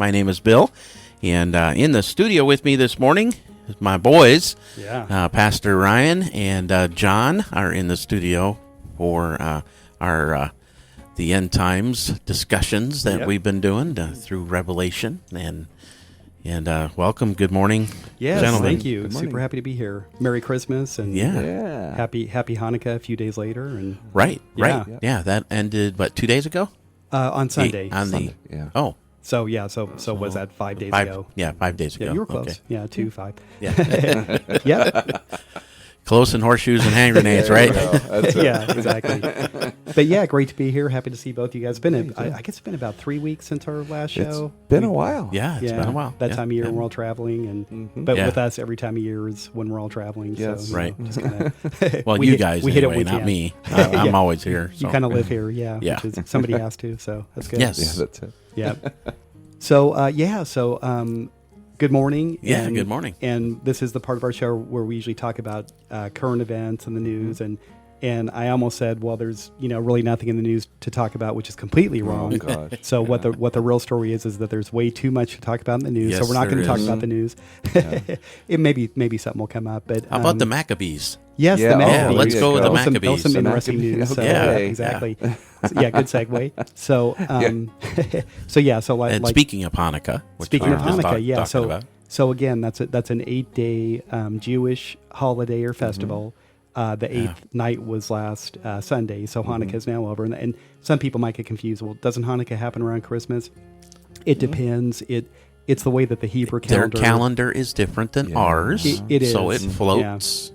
My name is Bill, and in the studio with me this morning is my boys. Pastor Ryan and John are in the studio for our the end times discussions that we've been doing through Revelation. And welcome. Good morning, gentlemen. Thank you. Super happy to be here. Merry Christmas and happy Hanukkah a few days later. And right. Yeah, that ended, 2 days ago? On Sunday. Sunday. Oh. So was that 5 days ago? Yeah, 5 days ago. Yeah, you were close. Okay. Yeah, 5. Yeah. Yeah. Close in horseshoes and hand grenades, right? Yeah, exactly. But yeah, great to be here. Happy to see both you guys. I guess it's been about 3 weeks since our last show. It's been a while. Yeah, it's been a while. That time of year when we're all traveling, but with us, every time of year is when we're all traveling. Yes. So, right. Just kinda, well, you guys anyway, not me. I'm always here. So. You kind of live here, which is, somebody has to, so that's good. Yes. Yeah, that's it. Yeah. So, good morning. Good morning. And this is the part of our show where we usually talk about current events and the news. And I almost said, well, there's really nothing in the news to talk about, which is completely wrong. Oh, God. So what the real story is that there's way too much to talk about in the news. Yes, so we're not going to talk is. about the news. It maybe something will come up. But How about the Maccabees? Yes, Yeah, the Maccabees. let's go with the Maccabees. That was some interesting news. So, exactly. Yeah, good segue. So, And speaking of Hanukkah, which speaking of we were just Hanukkah, talking about. So again, that's an 8-day Jewish holiday or festival. The eighth night was last Sunday, so Hanukkah is now over. And some people might get confused. Well, doesn't Hanukkah happen around Christmas? It depends. It's the way that the Hebrew calendar... Their calendar is different than ours. It is. So it floats.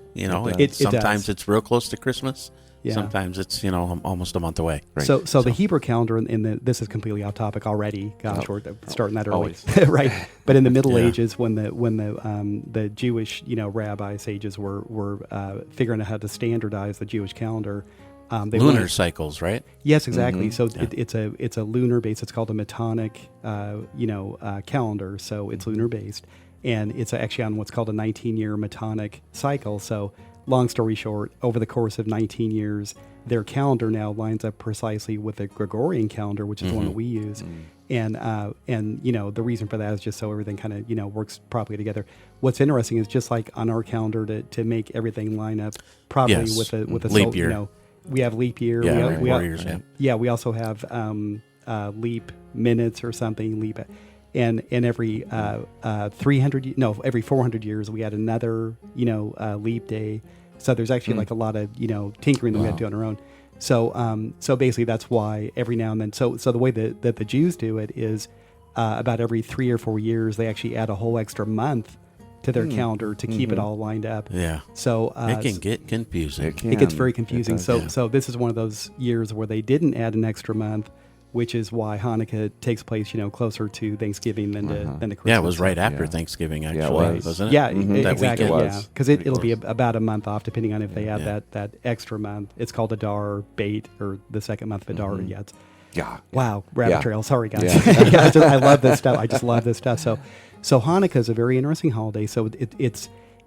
Sometimes it's real close to Christmas. Yeah. Sometimes it's almost a month away. Right. So the Hebrew calendar this is completely off topic already. Gosh, we're starting that early, right? But in the Middle Ages, when the Jewish rabbis, sages were figuring out how to standardize the Jewish calendar, they lunar cycles, right? Yes, exactly. So it's a lunar based. It's called a Metonic calendar. So it's lunar based, and it's actually on what's called a 19-year Metonic cycle. So long story short, over the course of 19 years, their calendar now lines up precisely with the Gregorian calendar, which is the one that we use. And the reason for that is just so everything kind of, works properly together. What's interesting is just like on our calendar to make everything line up properly with a leap year. We have leap year. We also have leap minutes or something, and every 400 years we add another leap day. So there's actually like a lot of tinkering that we have to do on our own. So basically that's why every now and then. So the way that the Jews do it is about every 3 or 4 years they actually add a whole extra month to their calendar to keep it all lined up. Yeah. So it can get confusing. It gets very confusing. So this is one of those years where they didn't add an extra month, which is why Hanukkah takes place, closer to Thanksgiving than to Christmas. Yeah, it was right after Thanksgiving, actually, wasn't it? Yeah, that exactly. weekend. Yeah, because it'll be about a month off, depending on if they add that extra month. It's called Adar Bait, or the second month of Adar. Wow, rabbit trail. Sorry, guys. I love this stuff. I just love this stuff. So Hanukkah is a very interesting holiday. So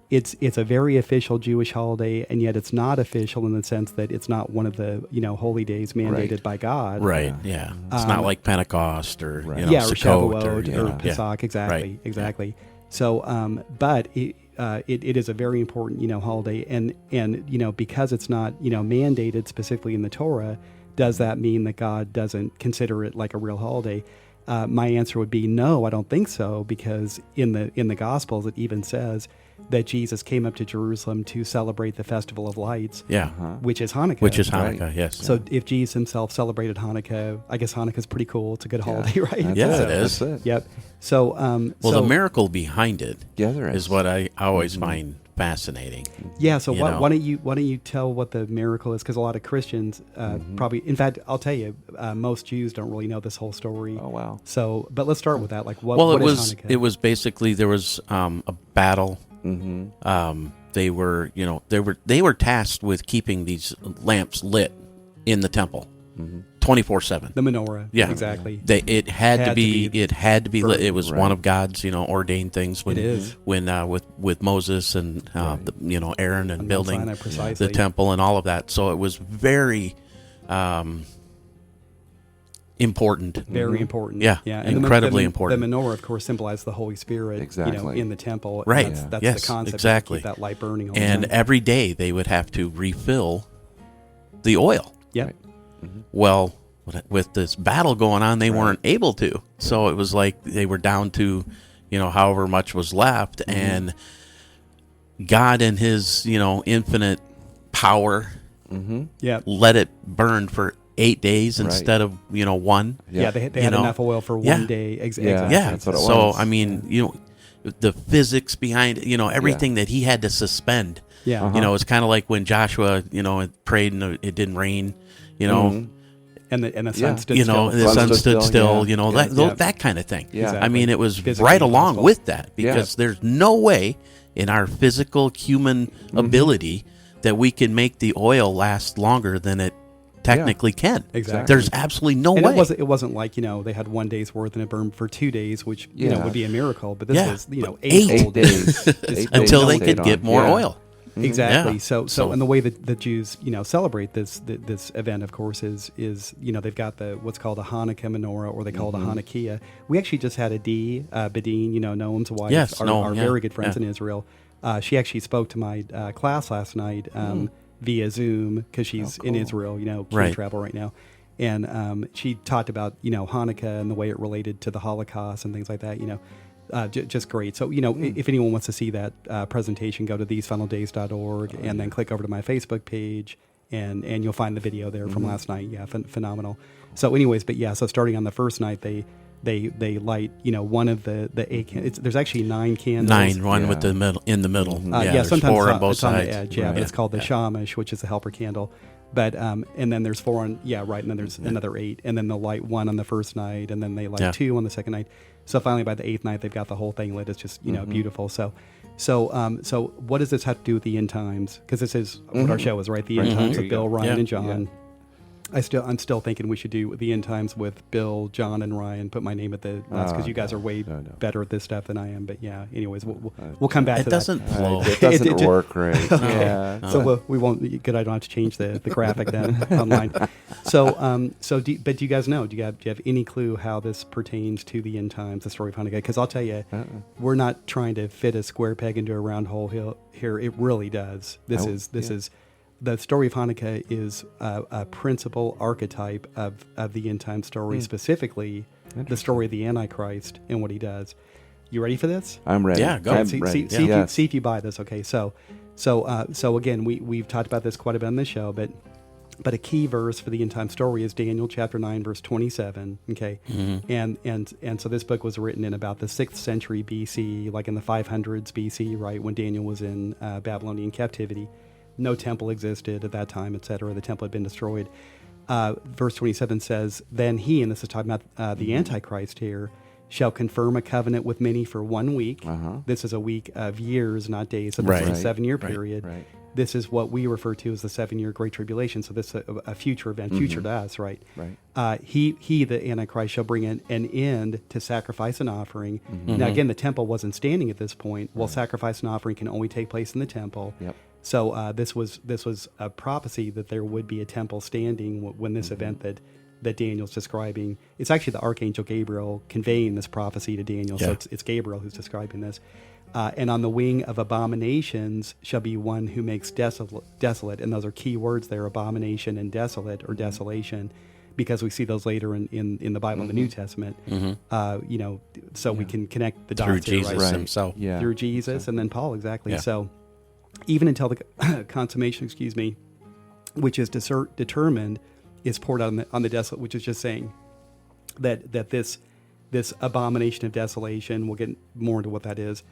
it's a very official Jewish holiday, and yet it's not official in the sense that it's not one of the holy days mandated by God. Right. Yeah. It's not like Pentecost or or Sukkot or Pesach. Exactly. So, but it is a very important holiday, and because it's not mandated specifically in the Torah, does that mean that God doesn't consider it like a real holiday? My answer would be no, I don't think so, because in the Gospels it even says that Jesus came up to Jerusalem to celebrate the Festival of Lights, which is Hanukkah. Yes. So if Jesus himself celebrated Hanukkah, I guess Hanukkah's pretty cool. It's a good holiday, right? It is. Yep. So, the miracle behind it there is what I always find fascinating. Yeah. So why don't you tell what the miracle is? Because a lot of Christians probably, in fact, I'll tell you, most Jews don't really know this whole story. Oh wow. So, but let's start with that. Like, what is Hanukkah? It was basically there was a battle. They were tasked with keeping these lamps lit in the temple 24/7. The menorah. Yeah, exactly. It had to be lit. It was one of God's ordained things. When with Moses and Aaron and building the temple and all of that. So it was very important. Very important. Yeah, And incredibly important. The menorah, of course, symbolized the Holy Spirit, Exactly. in the temple. Right. And that's Yes, the concept. exactly. To keep that light burning all the And time. every day they would have to refill the oil. Yep. Right. Mm-hmm. Well, with this battle going on, they weren't able to. So it was like they were down to, however much was left. Mm-hmm. And God in his, infinite power let it burn for 8 days instead of, one. Yeah, they had enough oil for one day. Exactly. Yeah, that's what it so, was. I mean, the physics behind, everything that he had to suspend. Yeah. It's kind of like when Joshua, prayed and it didn't rain, And the sun stood the still. sun stood still, Yeah. that kind of thing. Yeah. I mean, it was Physically right along impossible. with that because there's no way in our physical human ability that we can make the oil last longer than it technically can. Exactly. There's absolutely no And way. it wasn't like, they had 1 day's worth and it burned for 2 days, which, would be a miracle. But this was, But 8 whole 8 days. until they stayed could get on. more Yeah. oil. Exactly. Yeah. So and the way that the Jews, celebrate this event, of course, is they've got what's called a Hanukkah menorah, or they call it a Hanukkah. We actually just had a Badin, Noam's wife, Yes, our very good friends in Israel. She actually spoke to my class last night via Zoom because she's in Israel, can't travel right now. And she talked about, Hanukkah and the way it related to the Holocaust and things like that, just great. So, if anyone wants to see that presentation, go to thesefinaldays.org and then click over to my Facebook page and you'll find the video there from last night. Yeah, phenomenal. So anyways, but yeah, so starting on the first night, they light, one of the 8 candles. There's actually 9 candles. One with the middle, in the middle. There's sometimes 4 on both it's on sides. the edge. Yeah, but it's called the shamash, which is the helper candle. But and then there's 4 on and then there's another 8, and then they'll light 1 on the first night, and then they light 2 on the second night. So finally, by the 8th night, they've got the whole thing lit. It's just beautiful. So what does this have to do with the end times? Because this is what our show is, right? The end times with Bill, Ryan, and John. Yeah. I'm still thinking we should do the end times with Bill, John, and Ryan. Put my name at the last because you guys are way better at this stuff than I am. But yeah, anyways, we'll come back to that. It doesn't flow. It doesn't work right. Yeah. So we won't. Good. I don't have to change the graphic then online. Do you guys know? Do you have any clue how this pertains to the end times, the story of Hanukkah? Because I'll tell you, we're not trying to fit a square peg into a round hole here. It really does. This is. The story of Hanukkah is a principal archetype of the end time story, specifically the story of the Antichrist and what he does. You ready for this? I'm ready. Yeah, go. I'm See ready. if you buy this. Okay, so again, we've talked about this quite a bit on this show, but a key verse for the end time story is Daniel chapter 9 verse 27. Okay, and so this book was written in about the 6th century BC, like in the 500s BC, right when Daniel was in Babylonian captivity. No temple existed at that time, etc. The temple had been destroyed. Verse 27 says, "Then he," and this is talking about the Antichrist here, "shall confirm a covenant with many for 1 week." This is a week of years, not days. So this is a 7-year period. Right. This is what we refer to as the 7-year Great Tribulation. So this is a future event, future to us, right? Right. He, the Antichrist, shall bring an end to sacrifice and offering. Now, again, the temple wasn't standing at this point. Well, sacrifice and offering can only take place in the temple. Yep. So this was a prophecy that there would be a temple standing when this event that Daniel's describing. It's actually the Archangel Gabriel conveying this prophecy to Daniel. So it's Gabriel who's describing this. And on the wing of abominations shall be one who makes desolate. And those are key words there, abomination and desolate or desolation, because we see those later in the Bible, in the New Testament. So we can connect the dots Through here, Jesus right? himself. Yeah. Through Jesus and then Paul, exactly. Yeah. So even until the consummation, which is determined, is poured out on the desolate, which is just saying that this abomination of desolation, we'll get more into what that is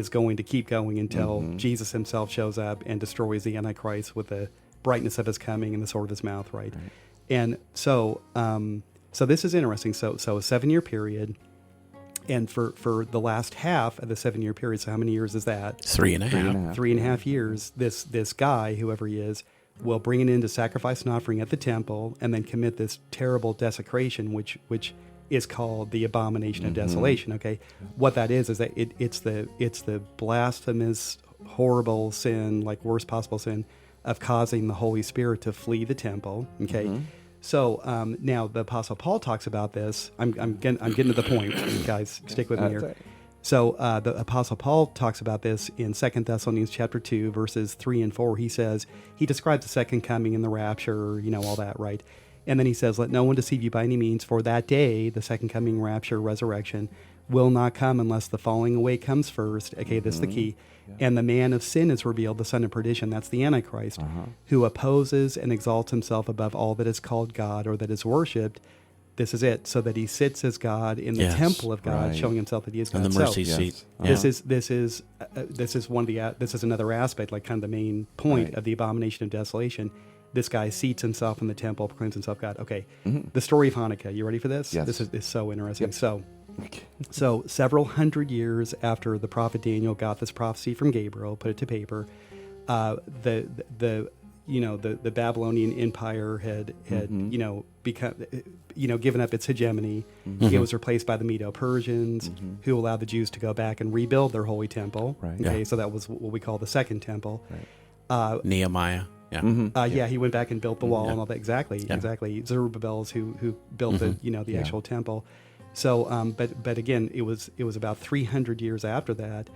going to keep going until Jesus himself shows up and destroys the Antichrist with the brightness of his coming and the sword of his mouth, right? And so this is interesting. So a 7-year period. And for the last half of the 7-year period, so how many years is that? 3.5. 3.5 years. This guy, whoever he is, will bring it into sacrifice and offering at the temple, and then commit this terrible desecration, which is called the Abomination of Desolation. Okay, what that is that it's the blasphemous, horrible sin, like worst possible sin, of causing the Holy Spirit to flee the temple. Okay. So now the Apostle Paul talks about this. I'm getting to the point, guys. Stick with me here. So the Apostle Paul talks about this in 2 Thessalonians chapter 2, verses 3 and 4. He says, he describes the second coming and the rapture, all that, right? And then he says, let no one deceive you by any means, for that day, the second coming, rapture, resurrection, will not come unless the falling away comes first. Okay, this is the key. Yeah. And the man of sin is revealed, the son of perdition. That's the Antichrist, who opposes and exalts himself above all that is called God or that is worshipped. This is it, so that he sits as God in the temple of God, showing himself that he is God. And the mercy seat. This is one of the this is another aspect, like kind of the main point of the Abomination of Desolation. This guy seats himself in the temple, proclaims himself God. Okay, the story of Hanukkah. You ready for this? Yes. This is so interesting. Yep. So several hundred years after the prophet Daniel got this prophecy from Gabriel, put it to paper, the Babylonian Empire had become given up its hegemony. It was replaced by the Medo-Persians, who allowed the Jews to go back and rebuild their holy temple. Right. Okay, so that was what we call the Second Temple. Right. Nehemiah. Yeah. He went back and built the wall and all that. Exactly. Zerubbabel's who built the actual temple. So, but again, it was about 300 years after that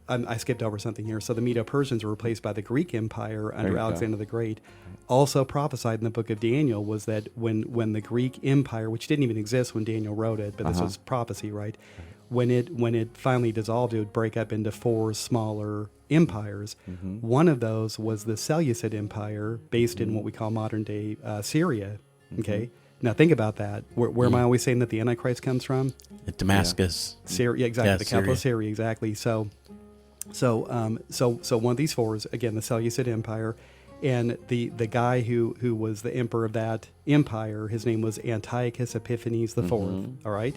I skipped over something here. So the Medo-Persians were replaced by the Greek Empire under Alexander the Great. Also prophesied in the book of Daniel was that when the Greek Empire, which didn't even exist when Daniel wrote it, but this was prophecy, right? When it finally dissolved, it would break up into 4 smaller empires. One of those was the Seleucid Empire, based in what we call modern-day Syria. Okay, now think about that. Where am I always saying that the Antichrist comes from? Damascus. Syria, exactly. Yeah, the capital of Syria, exactly. So one of these 4 is, again, the Seleucid Empire. And the guy who was the emperor of that empire, his name was Antiochus Epiphanes IV, all right?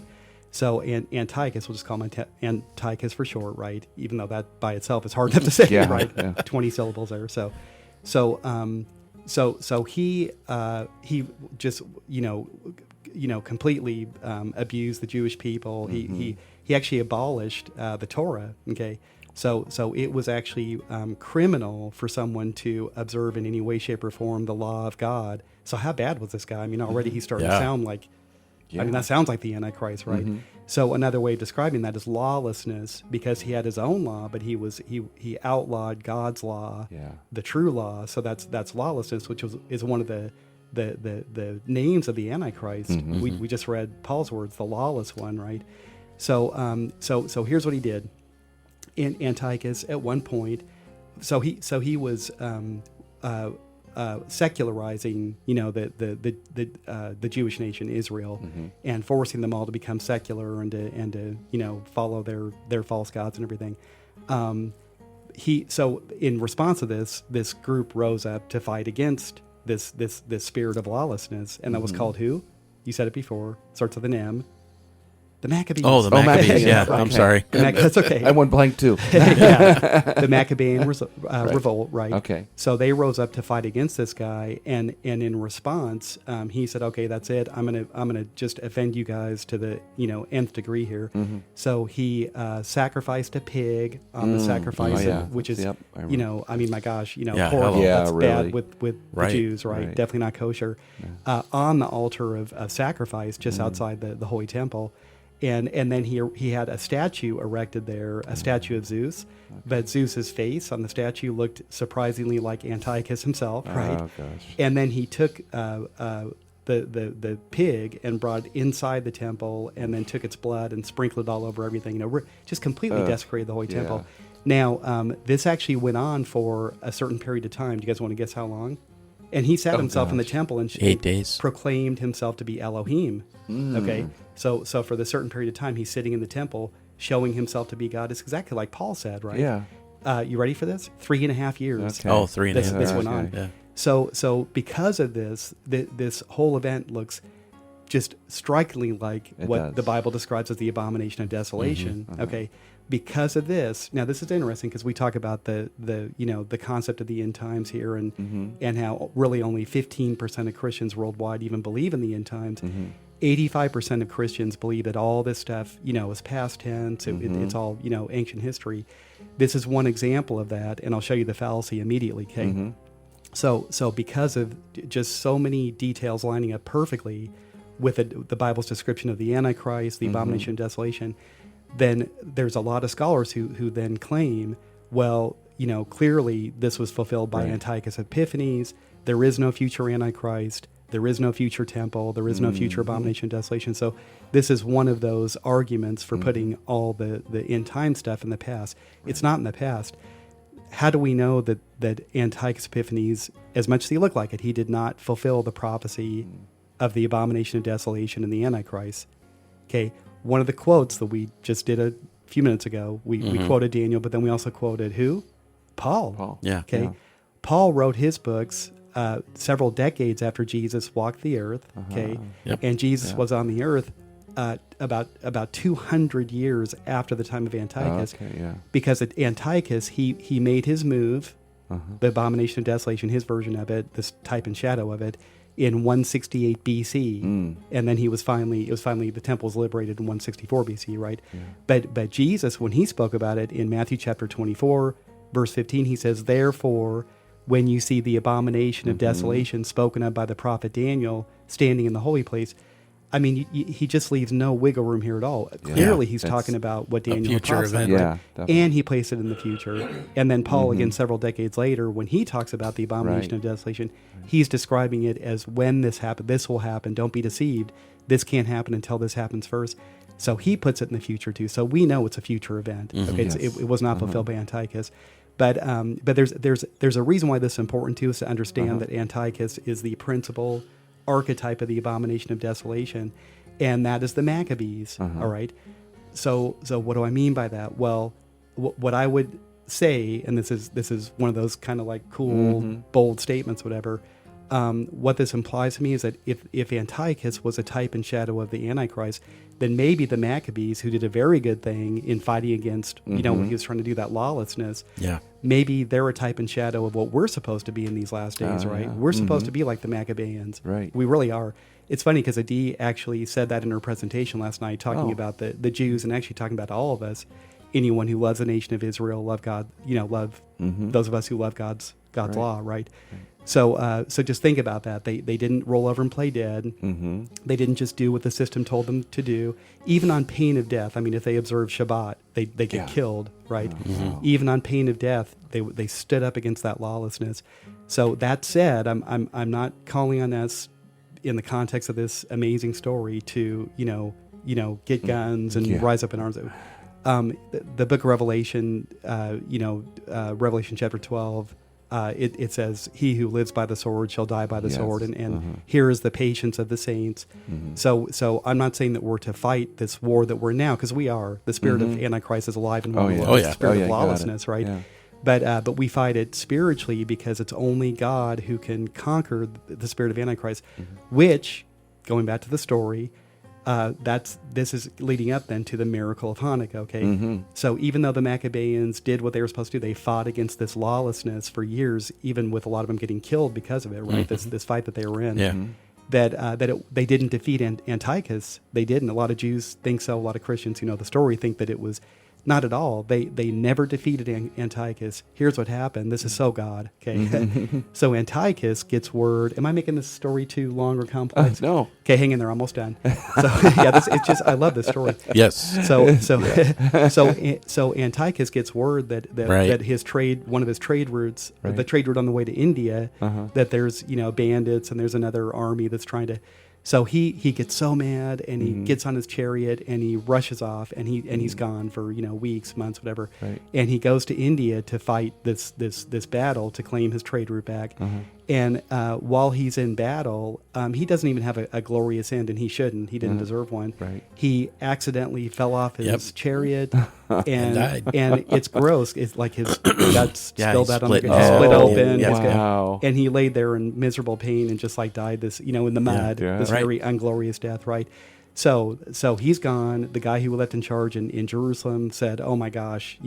So Antiochus, we'll just call him Antiochus for short, right? Even though that by itself is hard enough to say, right? Yeah. 20 syllables there. So he just completely abused the Jewish people. He actually abolished the Torah. Okay. So it was actually criminal for someone to observe in any way, shape, or form the law of God. So how bad was this guy? I mean, already he's starting to sound like, that sounds like the Antichrist, right? So another way of describing that is lawlessness, because he had his own law, but he outlawed God's law, the true law. So that's lawlessness, which is one of the names of the Antichrist. We just read Paul's words, the lawless one, right? So here's what he did. In Antiochus, at one point, so he was secularizing, the Jewish nation Israel, and forcing them all to become secular and to follow their false gods and everything. So in response to this group rose up to fight against this spirit of lawlessness, and that was called who? You said it before. Starts with an M. The Maccabees. Oh, the Maccabees. Yeah, I'm sorry. That's okay. I went blank too. The Maccabean revolt, right? Okay. So they rose up to fight against this guy, and in response, he said, "Okay, that's it. I'm gonna just offend you guys to the nth degree here." So he sacrificed a pig on the sacrifice, which is my gosh, horrible. That's really bad with the Jews, right? Definitely not kosher. On the altar of sacrifice, just outside the holy temple. And then he had a statue erected there, a statue of Zeus, but Zeus's face on the statue looked surprisingly like Antiochus himself, right? Oh gosh! And then he took the pig and brought it inside the temple, and then took its blood and sprinkled it all over everything. Just completely desecrated the holy temple. Now, this actually went on for a certain period of time. Do you guys want to guess how long? And he sat himself in the temple and 8 days. Proclaimed himself to be Elohim. Okay, so for the certain period of time, he's sitting in the temple, showing himself to be God. It's exactly like Paul said, right? Yeah. You ready for this? 3.5 years. Okay. Oh, 3.5. This went on. Yeah. So because of this, this whole event looks just strikingly like the Bible describes as the Abomination of Desolation. Okay. Because of this, now this is interesting because we talk about the concept of the end times here, and how really only 15% of Christians worldwide even believe in the end times. 85% of Christians believe that all this stuff is past tense. It's all ancient history. This is one example of that, and I'll show you the fallacy immediately. Okay. So because of just so many details lining up perfectly with the Bible's description of the Antichrist, the Abomination of Desolation, then there's a lot of scholars who then claim, well, clearly this was fulfilled by Antiochus Epiphanes. There is no future Antichrist. There is no future temple. There is no future Abomination of Desolation. So this is one of those arguments for putting all the end time stuff in the past. It's not in the past. How do we know that Antiochus Epiphanes, as much as he looked like it, he did not fulfill the prophecy of the Abomination of Desolation and the Antichrist? Okay, one of the quotes that we just did a few minutes ago, we quoted Daniel, but then we also quoted who? Paul. Yeah. Okay. Yeah. Paul wrote his books several decades after Jesus walked the earth. Okay. Yep. And Jesus was on the earth about 200 years after the time of Antiochus. Because at Antiochus, he made his move, the Abomination of Desolation, his version of it, this type and shadow of it, in 168 BC, and then it was finally the temple was liberated in 164 BC, right? Yeah. But Jesus, when he spoke about it in Matthew chapter 24, verse 15, he says, "Therefore, when you see the abomination of desolation spoken of by the prophet Daniel standing in the holy place," I mean, he just leaves no wiggle room here at all. Clearly, he's talking about what Daniel prophesied, right? And he placed it in the future. And then Paul, again, several decades later, when he talks about the abomination of desolation, he's describing it as when this happened, this will happen. Don't be deceived. This can't happen until this happens first. So he puts it in the future too. So we know it's a future event. Okay, it was not fulfilled by Antiochus. But there's a reason why this is important too, is to understand that Antiochus is the principal archetype of the Abomination of Desolation, and that is the Maccabees. All right. So what do I mean by that? Well, what I would say, and this is one of those kind of like cool, bold statements, whatever. What this implies to me is that if Antiochus was a type and shadow of the Antichrist, then maybe the Maccabees, who did a very good thing in fighting against, when he was trying to do that lawlessness, maybe they're a type and shadow of what we're supposed to be in these last days, right? We're supposed to be like the Maccabeans. Right. We really are. It's funny because Adi actually said that in her presentation last night, talking about the Jews and actually talking about all of us. Anyone who loves the nation of Israel, love God, love those of us who love God's law, right? So just think about that. They didn't roll over and play dead. They didn't just do what the system told them to do, even on pain of death. I mean, if they observe Shabbat, they get killed, right? Even on pain of death, they stood up against that lawlessness. So that said, I'm not calling on us in the context of this amazing story to get guns and rise up in arms. The book of Revelation, Revelation chapter 12. It says, "He who lives by the sword shall die by the sword," and here is the patience of the saints. So I'm not saying that we're to fight this war that we're in now, because we are. The spirit of Antichrist is alive and well. The spirit of lawlessness, right? Yeah. But we fight it spiritually because it's only God who can conquer the spirit of Antichrist, which, going back to the story, this is leading up then to the miracle of Hanukkah, okay? So even though the Maccabeans did what they were supposed to do, they fought against this lawlessness for years, even with a lot of them getting killed because of it, right? This fight that they were in. They didn't defeat Antiochus. They didn't. A lot of Jews think so. A lot of Christians who know the story think that it was not at all. They never defeated Antiochus. Here's what happened. This is so God, okay? So Antiochus gets word. Am I making this story too long or complex? No. Okay, hang in there. Almost done. So I love this story. Yes. So Antiochus gets word that his trade, one of his trade routes, the trade route on the way to India, that there's bandits and there's another army that's trying to. So he gets so mad, and he gets on his chariot, and he rushes off, and he's gone for weeks, months, whatever. Right. And he goes to India to fight this battle to claim his trade route back. And while he's in battle, he doesn't even have a glorious end, and he shouldn't. He didn't deserve one. Right. He accidentally fell off his chariot, and it's gross. It's like his guts spilled out on the ground, split open. Wow. And he laid there in miserable pain and just like died in the mud. This very unglorious death, right? So he's gone. The guy who was left in charge in Jerusalem said, "Oh my gosh,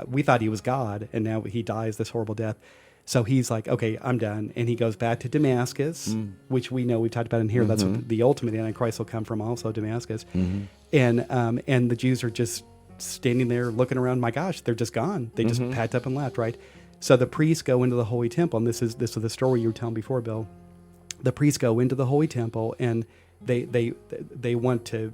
we thought he was God, and now he dies this horrible death." So he's like, "Okay, I'm done," and he goes back to Damascus, which we know we've talked about in here. That's what the ultimate Antichrist will come from, also Damascus, and the Jews are just standing there looking around. My gosh, they're just gone. They just packed up and left, right? So the priests go into the holy temple, and this is the story you were telling before, Bill. The priests go into the holy temple, and they want to,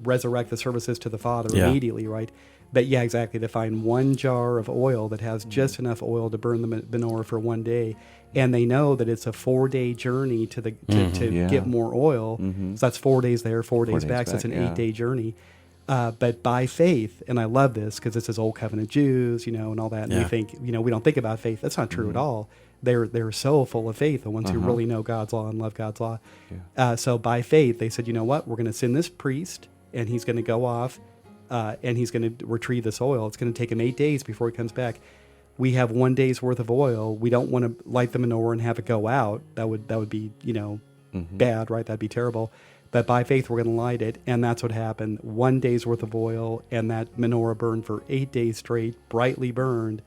resurrect the services to the Father immediately, right? But yeah, exactly. They find one jar of oil that has just enough oil to burn the menorah for one day, and they know that it's a 4-day journey to get more oil. So that's 4 days there, 4 days back. So it's an 8-day journey. But by faith, and I love this because this is Old Covenant Jews, and all that, and we think, we don't think about faith. That's not true at all. They're so full of faith, the ones who really know God's law and love God's law. So by faith, they said, you know what, we're going to send this priest, and he's going to go off, and he's going to retrieve this oil. It's going to take him 8 days before he comes back. We have 1 day's worth of oil. We don't want to light the menorah and have it go out. That would be, bad, right? That'd be terrible. But by faith, we're going to light it, and that's what happened. 1 day's worth of oil, and that menorah burned for 8 days straight, brightly burned,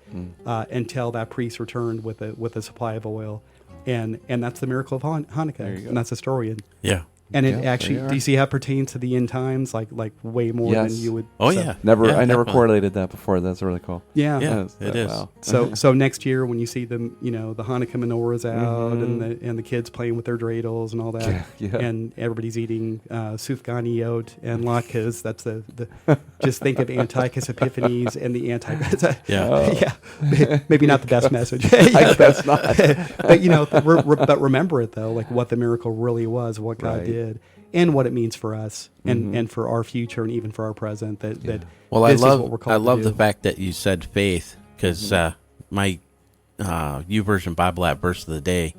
until that priest returned with a supply of oil, and that's the miracle of Hanukkah, and that's the story. And it actually, do you see how it pertains to the end times, like way more than you would? Oh, I never definitely correlated that before. That's really cool. Yeah, it is. Wow. So next year when you see them, the Hanukkah menorahs out and the kids playing with their dreidels and all that, and everybody's eating sufgani oat and latkes. That's the just think of Antiochus Epiphanes and the Antichrist. Maybe not the best message. That's not. But remember it though, like what the miracle really was, what God did. And what it means for us, and for our future, and even for our present. That well, this I is what we're called love to do. the fact that you said faith, because my YouVersion Bible app verse of the day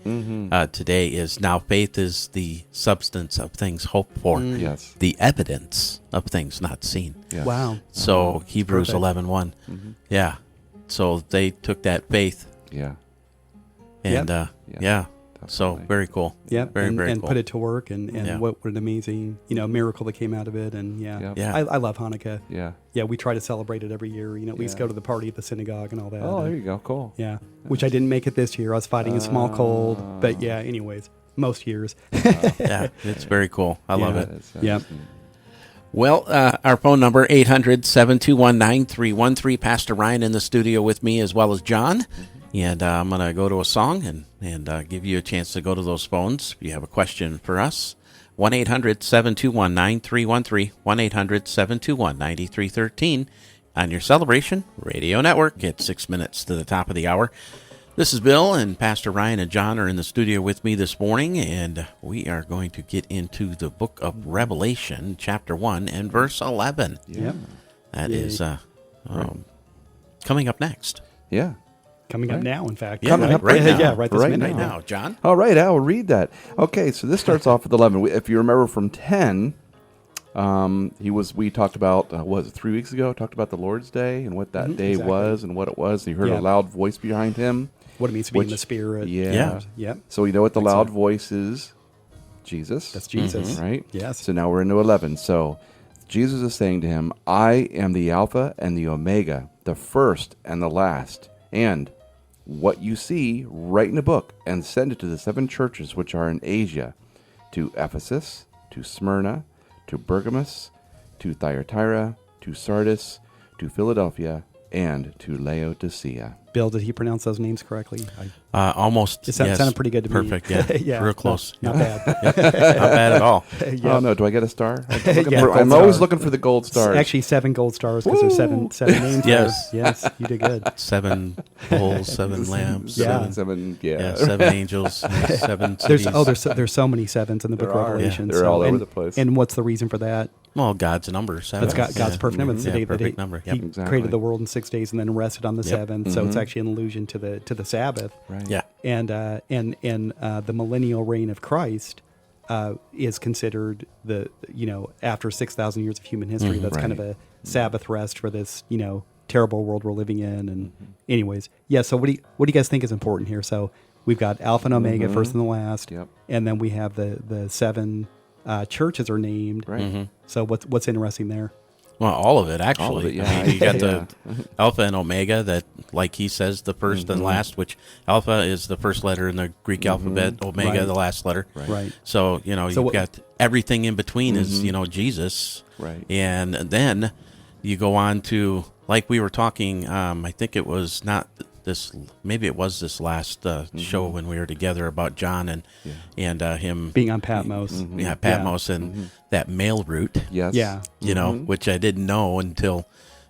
today is, now faith is the substance of things hoped for, the evidence of things not seen. Yes. Wow. So Hebrews 11:1. Yeah. So they took that faith. And so very cool. Yeah, very and cool. Put it to work, and what an amazing miracle that came out of it, and I love Hanukkah. We try to celebrate it every year. At least go to the party at the synagogue and all that. Oh, there you go, cool. Yeah, which I didn't make it this year. I was fighting a small cold, but anyways, most years. It's very cool. I love it. Yeah. Well, our phone number, 800-721-9313. Pastor Ryan in the studio with me, as well as John. And I'm going to go to a song and give you a chance to go to those phones if you have a question for us. 1-800-721-9313, 1-800-721-9313 on your Celebration Radio Network. It's 6 minutes to the top of the hour. This is Bill, and Pastor Ryan and John are in the studio with me this morning, and we are going to get into the book of Revelation, chapter 1 and verse 11. That is coming up next. Coming up now, in fact. Coming up right now. Right this minute. Right now, John. All right, I will read that. Okay, so this starts off with 11. If you remember from 10, we talked about, was it 3 weeks ago? Talked about the Lord's Day and what that day was and what it was. You heard a loud voice behind him. What it means to be in the Spirit. So you know what the loud voice is? Jesus. That's Jesus. Right? Yes. So now we're into 11. So Jesus is saying to him, I am the Alpha and the Omega, the first and the last. And what you see, write in a book and send it to the 7 churches which are in Asia, to Ephesus, to Smyrna, to Pergamos, to Thyatira, to Sardis, to Philadelphia, and to Laodicea. Bill, did he pronounce those names correctly? Almost. It sounded pretty good to me. Perfect, yeah. Real close. Not bad. Not bad at all. Oh, no. Do I get a star? I'm always looking for the gold stars. Actually, 7 gold stars because there's seven names. Yes. Yes, you did good. 7 bulls, 7 lambs. Seven, 7 angels, 7 cities. There's so many sevens in the book of Revelation. They're all over the place. And what's the reason for that? Well, God's number, 7. That's God's perfect number. It's the day perfect number. He created the world in 6 days and then rested on the 7th. So it's actually an allusion to the Sabbath. Right. Yeah. And the millennial reign of Christ is considered after 6,000 years of human history. That's kind of a Sabbath rest for this terrible world we're living in. And anyways, so what do you guys think is important here? So we've got Alpha and Omega, first and the last, and then we have the 7 churches are named. Right. So what's interesting there? Well, all of it, actually. All of it, I mean, you got the Alpha and Omega, that, like he says, the first and last, which Alpha is the first letter in the Greek alphabet, Omega, the last letter. Right. So, you've got everything in between is, Jesus. Right. And then you go on to, like we were talking, I think it was not maybe it was this last show when we were together about John and him being on Patmos. Patmos and that mail route. Yes. Yeah. You know, which I didn't know until,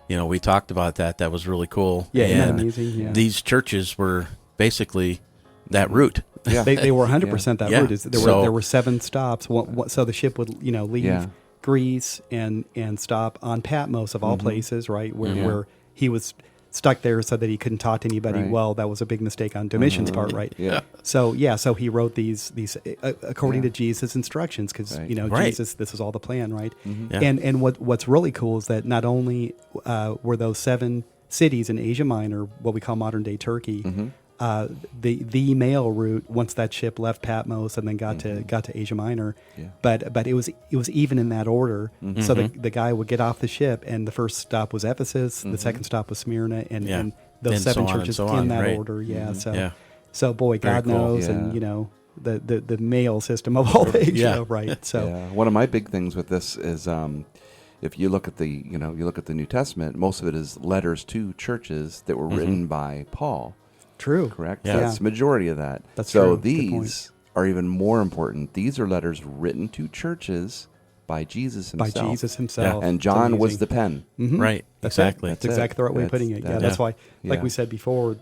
we talked about that. That was really cool. Yeah, isn't that and amazing? Yeah. these churches were basically that route. Yeah. They were 100% that Yeah. route. There were 7 stops. So the ship would leave Greece and stop on Patmos of all places, right, where he was stuck there so that he couldn't talk to anybody. Right. Well, that was a big mistake on Domitian's part, right? Yeah. So he wrote these according to Jesus' instructions, because Jesus, this is all the plan, right? Yeah. And what's really cool is that not only were those 7 cities in Asia Minor, what we call modern day Turkey, the mail route once that ship left Patmos and then got to Asia Minor, but it was even in that order. So the guy would get off the ship, and the first stop was Ephesus, the second stop was Smyrna, and those 7 churches in that order. So boy, God knows, and the mail system of all Asia, right? So one of my big things with this is if you look at the New Testament, most of it is letters to churches that were written by Paul. True. Correct? Yeah. That's the majority of that. That's so true. these are even more important. These are letters written to churches by Jesus himself. Yeah. And John was the pen. Mm-hmm. Right. That's Exactly. That's exactly the right way of putting it. That's why, like we said before,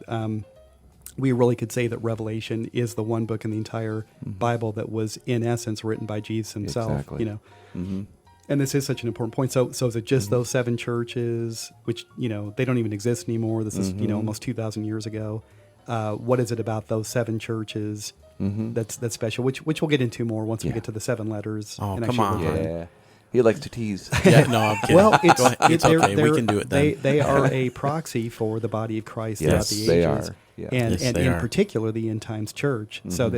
we really could say that Revelation is the one book in the entire Bible that was, in essence, written by Jesus himself. Exactly. And this is such an important point. So is it just those 7 churches, which, they don't even exist anymore? This is, almost 2,000 years ago. What is it about those 7 churches that's special? Which we'll get into more once we get to the 7 letters. Oh, and come on. Yeah. He likes to tease. No, I'm kidding. Well, it's okay. We can do it then. They are a proxy for the body of Christ throughout the ages. They are. Yeah. And they in are. particular, the end times church. So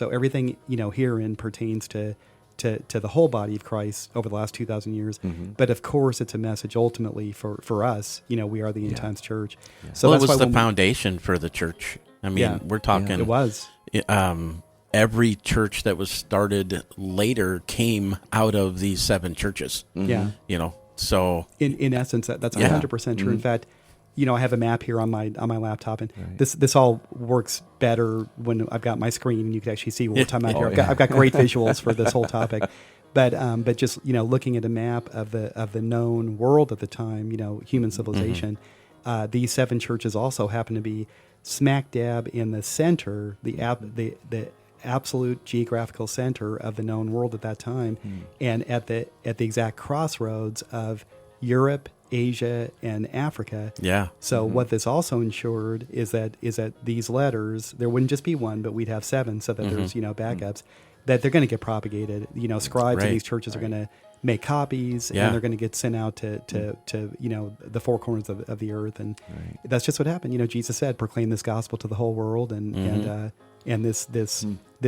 everything herein pertains to the whole body of Christ over the last 2,000 years. But of course, it's a message ultimately for us. We are the end times church. So Well, it that's was why the foundation for the church. I mean, we're talking. it was. Every church that was started later came out of these 7 churches. Yeah. So In essence, that's 100% true. In fact, I have a map here on my laptop, and this all works better when I've got my screen and you can actually see what we're talking about here. I've got great visuals for this whole topic, but just looking at a map of the known world at the time, human civilization, these 7 churches also happen to be smack dab in the center, the absolute geographical center of the known world at that time, and at the exact crossroads of Europe, Asia, and Africa. Yeah. So what this also ensured is that these letters, there wouldn't just be one, but we'd have 7, so that there's backups, that they're going to get propagated. Scribes in these churches are going to make copies, and they're going to get sent out to the 4 corners of the earth, and that's just what happened. Jesus said, "Proclaim this gospel to the whole world," and this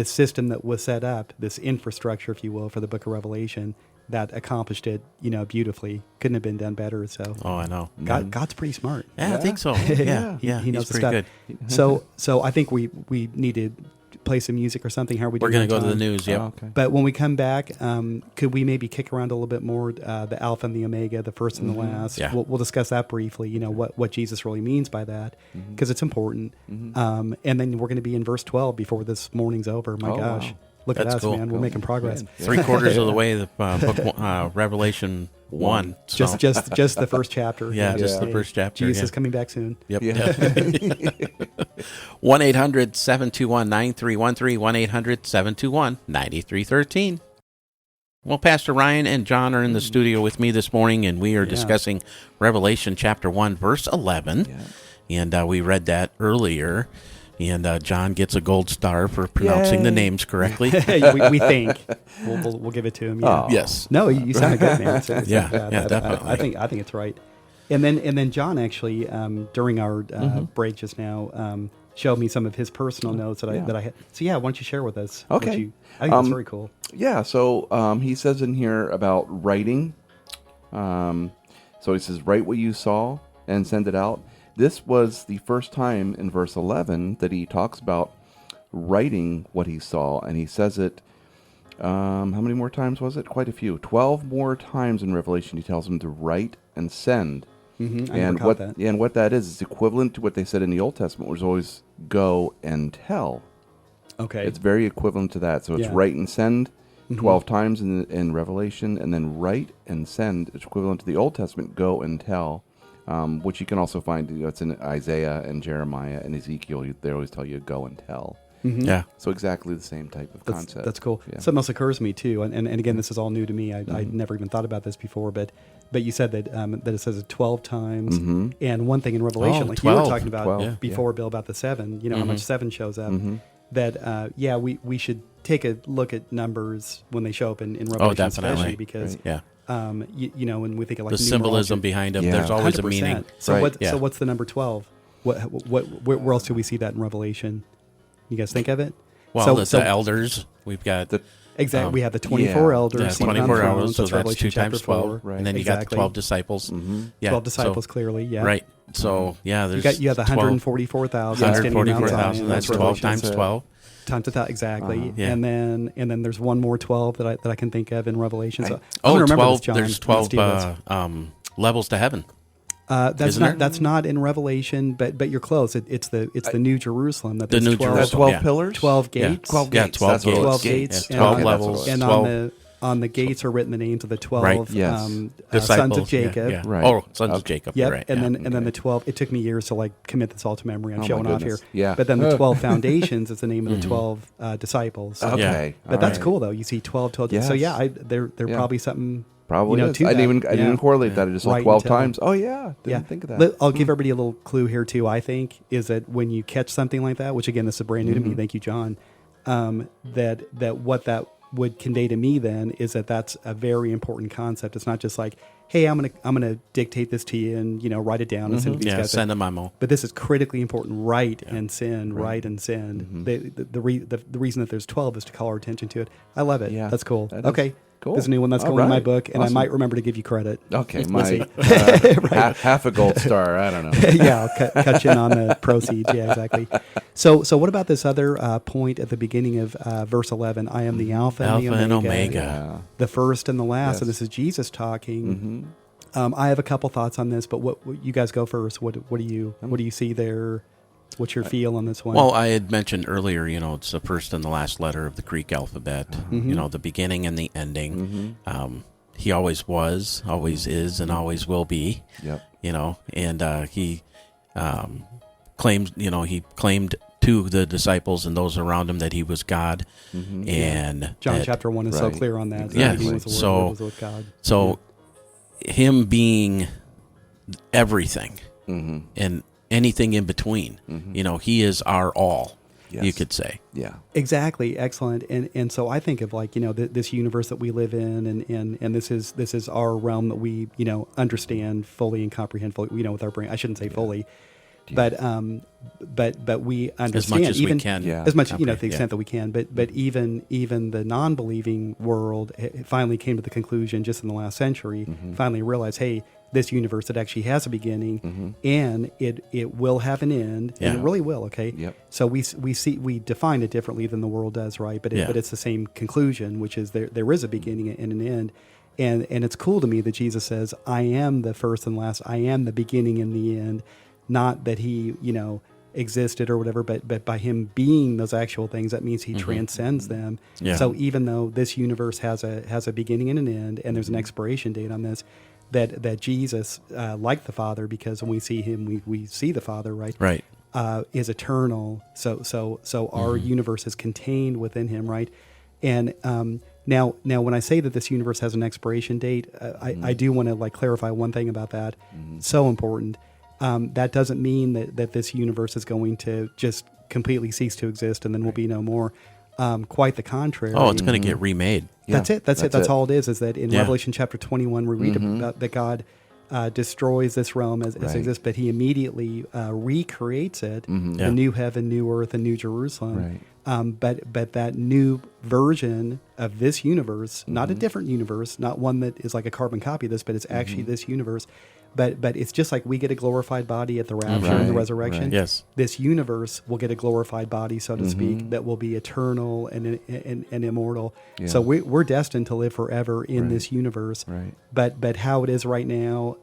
system that was set up, this infrastructure, if you will, for the Book of Revelation, that accomplished it, beautifully. Couldn't have been done better. So, I know. God's pretty smart. Yeah, I think so. Yeah, he knows he's the pretty stuff. good. So I think we need to play some music or something. How are we doing? We're going to go to the news. Yep. Oh, okay. But when we come back, could we maybe kick around a little bit more the Alpha and the Omega, the first and the last? Yeah. We'll discuss that briefly. What Jesus really means by that, because it's important. And then we're going to be in verse 12 before this morning's over. My gosh. Wow. Look at That's us, cool. man. We're making progress. 3/4 of the way, the book Revelation 1. So. Just the first chapter. Yeah, just the first chapter. Jesus is coming back soon. Yep. Yeah. 1-800-721-9313, 1-800-721-9313. Well, Pastor Ryan and John are in the studio with me this morning, and we are discussing Revelation chapter 1, verse 11. Yeah. And we read that earlier. And John gets a gold star for pronouncing the names correctly. we think we'll give it to him. Yeah. Oh. Yes. No, you sounded good, man. Definitely. I think it's right. And then John actually during our break just now showed me some of his personal notes that I had. So why don't you share with us? Okay. I think that's very cool. Yeah. So he says in here about writing. So he says, "Write what you saw and send it out." This was the first time in verse 11 that he talks about writing what he saw, and he says it, how many more times was it? Quite a few. 12 more times in Revelation he tells him to write and send. And what that is equivalent to what they said in the Old Testament was always go and tell. Okay. It's very equivalent to that. So it's write and send 12 times in Revelation, and then write and send is equivalent to the Old Testament go and tell, which you can also find. It's in Isaiah and Jeremiah and Ezekiel. They always tell you go and tell. Yeah. So exactly the same type of concept. That's cool. Yeah. Something else occurs to me too, and again, this is all new to me. I'd never even thought about this before, but you said that that it says it 12 times, and one thing in Revelation, like 12. you were talking about before, Bill, about the 7. You know how much 7 shows up. That we should take a look at numbers when they show up in Revelation, especially because when we think of like the symbolism behind them, there's always 100%. A meaning. So so what's the number 12? Where else do we see that in Revelation? You guys think of it? Well, the elders. We've got exactly. We have the 24 elders. 24 elders. So that's 2 times 12. Right. And then you got the 12 disciples. 12 disciples, clearly. Yeah. Right. So there's you have the 144,000. 144,000. That's 12 times 12. Times 1,000, exactly. And then there's one more 12 that I can think of in Revelation. So 12. There's 12 levels to heaven. That's not in Revelation, but you're close. It's the New Jerusalem. That the New 12 pillars, 12 gates, 12 gates, 12 gates, 12 levels, and 12. On the gates are written the names of the 12 sons of Jacob. Yeah. Right. Oh, sons of Jacob. Yep. Right. And then the 12. It took me years to commit this all to memory. I'm showing off here. Yeah. But then the 12 foundations is the name of the 12 disciples. Okay. But that's cool though. You see 12. Yes. So they're probably something. Probably is. I didn't even correlate that. I just saw 12 times. Oh didn't think of that. I'll give everybody a little clue here too. I think is that when you catch something like that, which again this is brand new to me. Thank you, John. That what that would convey to me then is that that's a very important concept. It's not just like, hey, I'm gonna dictate this to you and write it down and send it to these guys. Send a memo. But this is critically important. Write and send. Write and send. The reason that there's 12 is to call our attention to it. I love it. Yeah, that's cool. Okay. Cool. This is a new one that's going in my book, and awesome. I might remember to give you credit. Okay, half a gold star. I don't know. Yeah, I'll cut you in on the proceeds. Yeah, exactly. So what about this other point at the beginning of verse 11? I am the Alpha and the Omega, the first and the last. Yes. And this is Jesus talking. I have a couple thoughts on this, but what you guys go first? What do you see there? What's your feel on this one? Well, I had mentioned earlier, it's the first and the last letter of the Greek alphabet, the beginning and the ending. He always was, always is, and always will be. Yep. And he claimed to the disciples and those around him that he was God. And John chapter 1 is so clear on that. Exactly. Was with God. So him being everything and anything in between. He is our all, you could say. Yeah. Exactly. Excellent. And so I think of this universe that we live in and this is our realm that we, understand fully and comprehend fully, with our brain. I shouldn't say fully. But we understand as much as even we can, as much to the extent that we can. But even the non-believing world finally came to the conclusion just in the last century. Finally realized, hey, this universe that actually has a beginning and it will have an end, and it really will. Okay. Yep. So we define it differently than the world does, right? But it's the same conclusion, which is there is a beginning and an end. And it's cool to me that Jesus says, I am the first and last. I am the beginning and the end. Not that he, existed or whatever, but by him being those actual things, that means he transcends them. Yeah. So even though this universe has a beginning and an end, and there's an expiration date on this, that Jesus, like the Father, because when we see him, we see the Father, right? Right. Is eternal. So our universe is contained within him, right? And now when I say that this universe has an expiration date, I do want to clarify one thing about that. So important. That doesn't mean that this universe is going to just completely cease to exist and then will be no more. Quite the contrary. Oh, it's going to get remade. Yeah, that's it. That's all it is. Is that in Revelation chapter 21 we read about that God destroys this realm as it exists, but he immediately recreates it, the new heaven, new earth, and new Jerusalem. But that new version of this universe, not a different universe, not one that is like a carbon copy of this, but it's actually this universe. But it's just like we get a glorified body at the rapture and the resurrection. Right. Yes. This universe will get a glorified body, so to speak, that will be eternal and immortal. Yeah. So we're destined to live forever in this universe. Right. But how it is right now,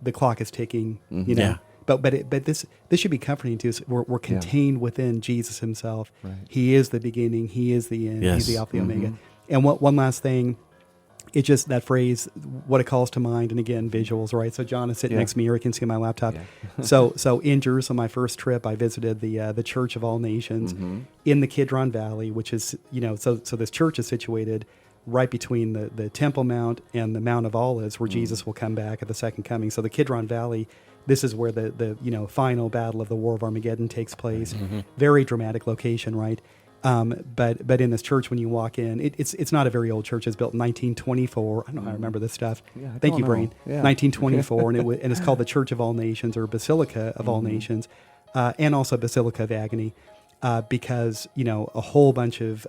the clock is ticking. You know. Yeah. But this should be comforting to us. We're contained within Jesus Himself. Right. He is the beginning. He is the end. Yes. He's the Alpha and Omega. And one last thing. It's just that phrase, what it calls to mind, and again, visuals, right? So John is sitting next to me here. He can see my laptop. Yeah. so in Jerusalem, my first trip, I visited the Church of All Nations in the Kidron Valley, which is, so this church is situated right between the Temple Mount and the Mount of Olives, where Jesus will come back at the second coming. So the Kidron Valley, this is where the final battle of the War of Armageddon takes place. Very dramatic location, right? But in this church, when you walk in, it's not a very old church. It's built in 1924. I don't know how I remember this stuff. Thank you, Brain. Yeah. 1924, and it's called the Church of All Nations, or Basilica of All Nations, and also Basilica of Agony. Because, a whole bunch of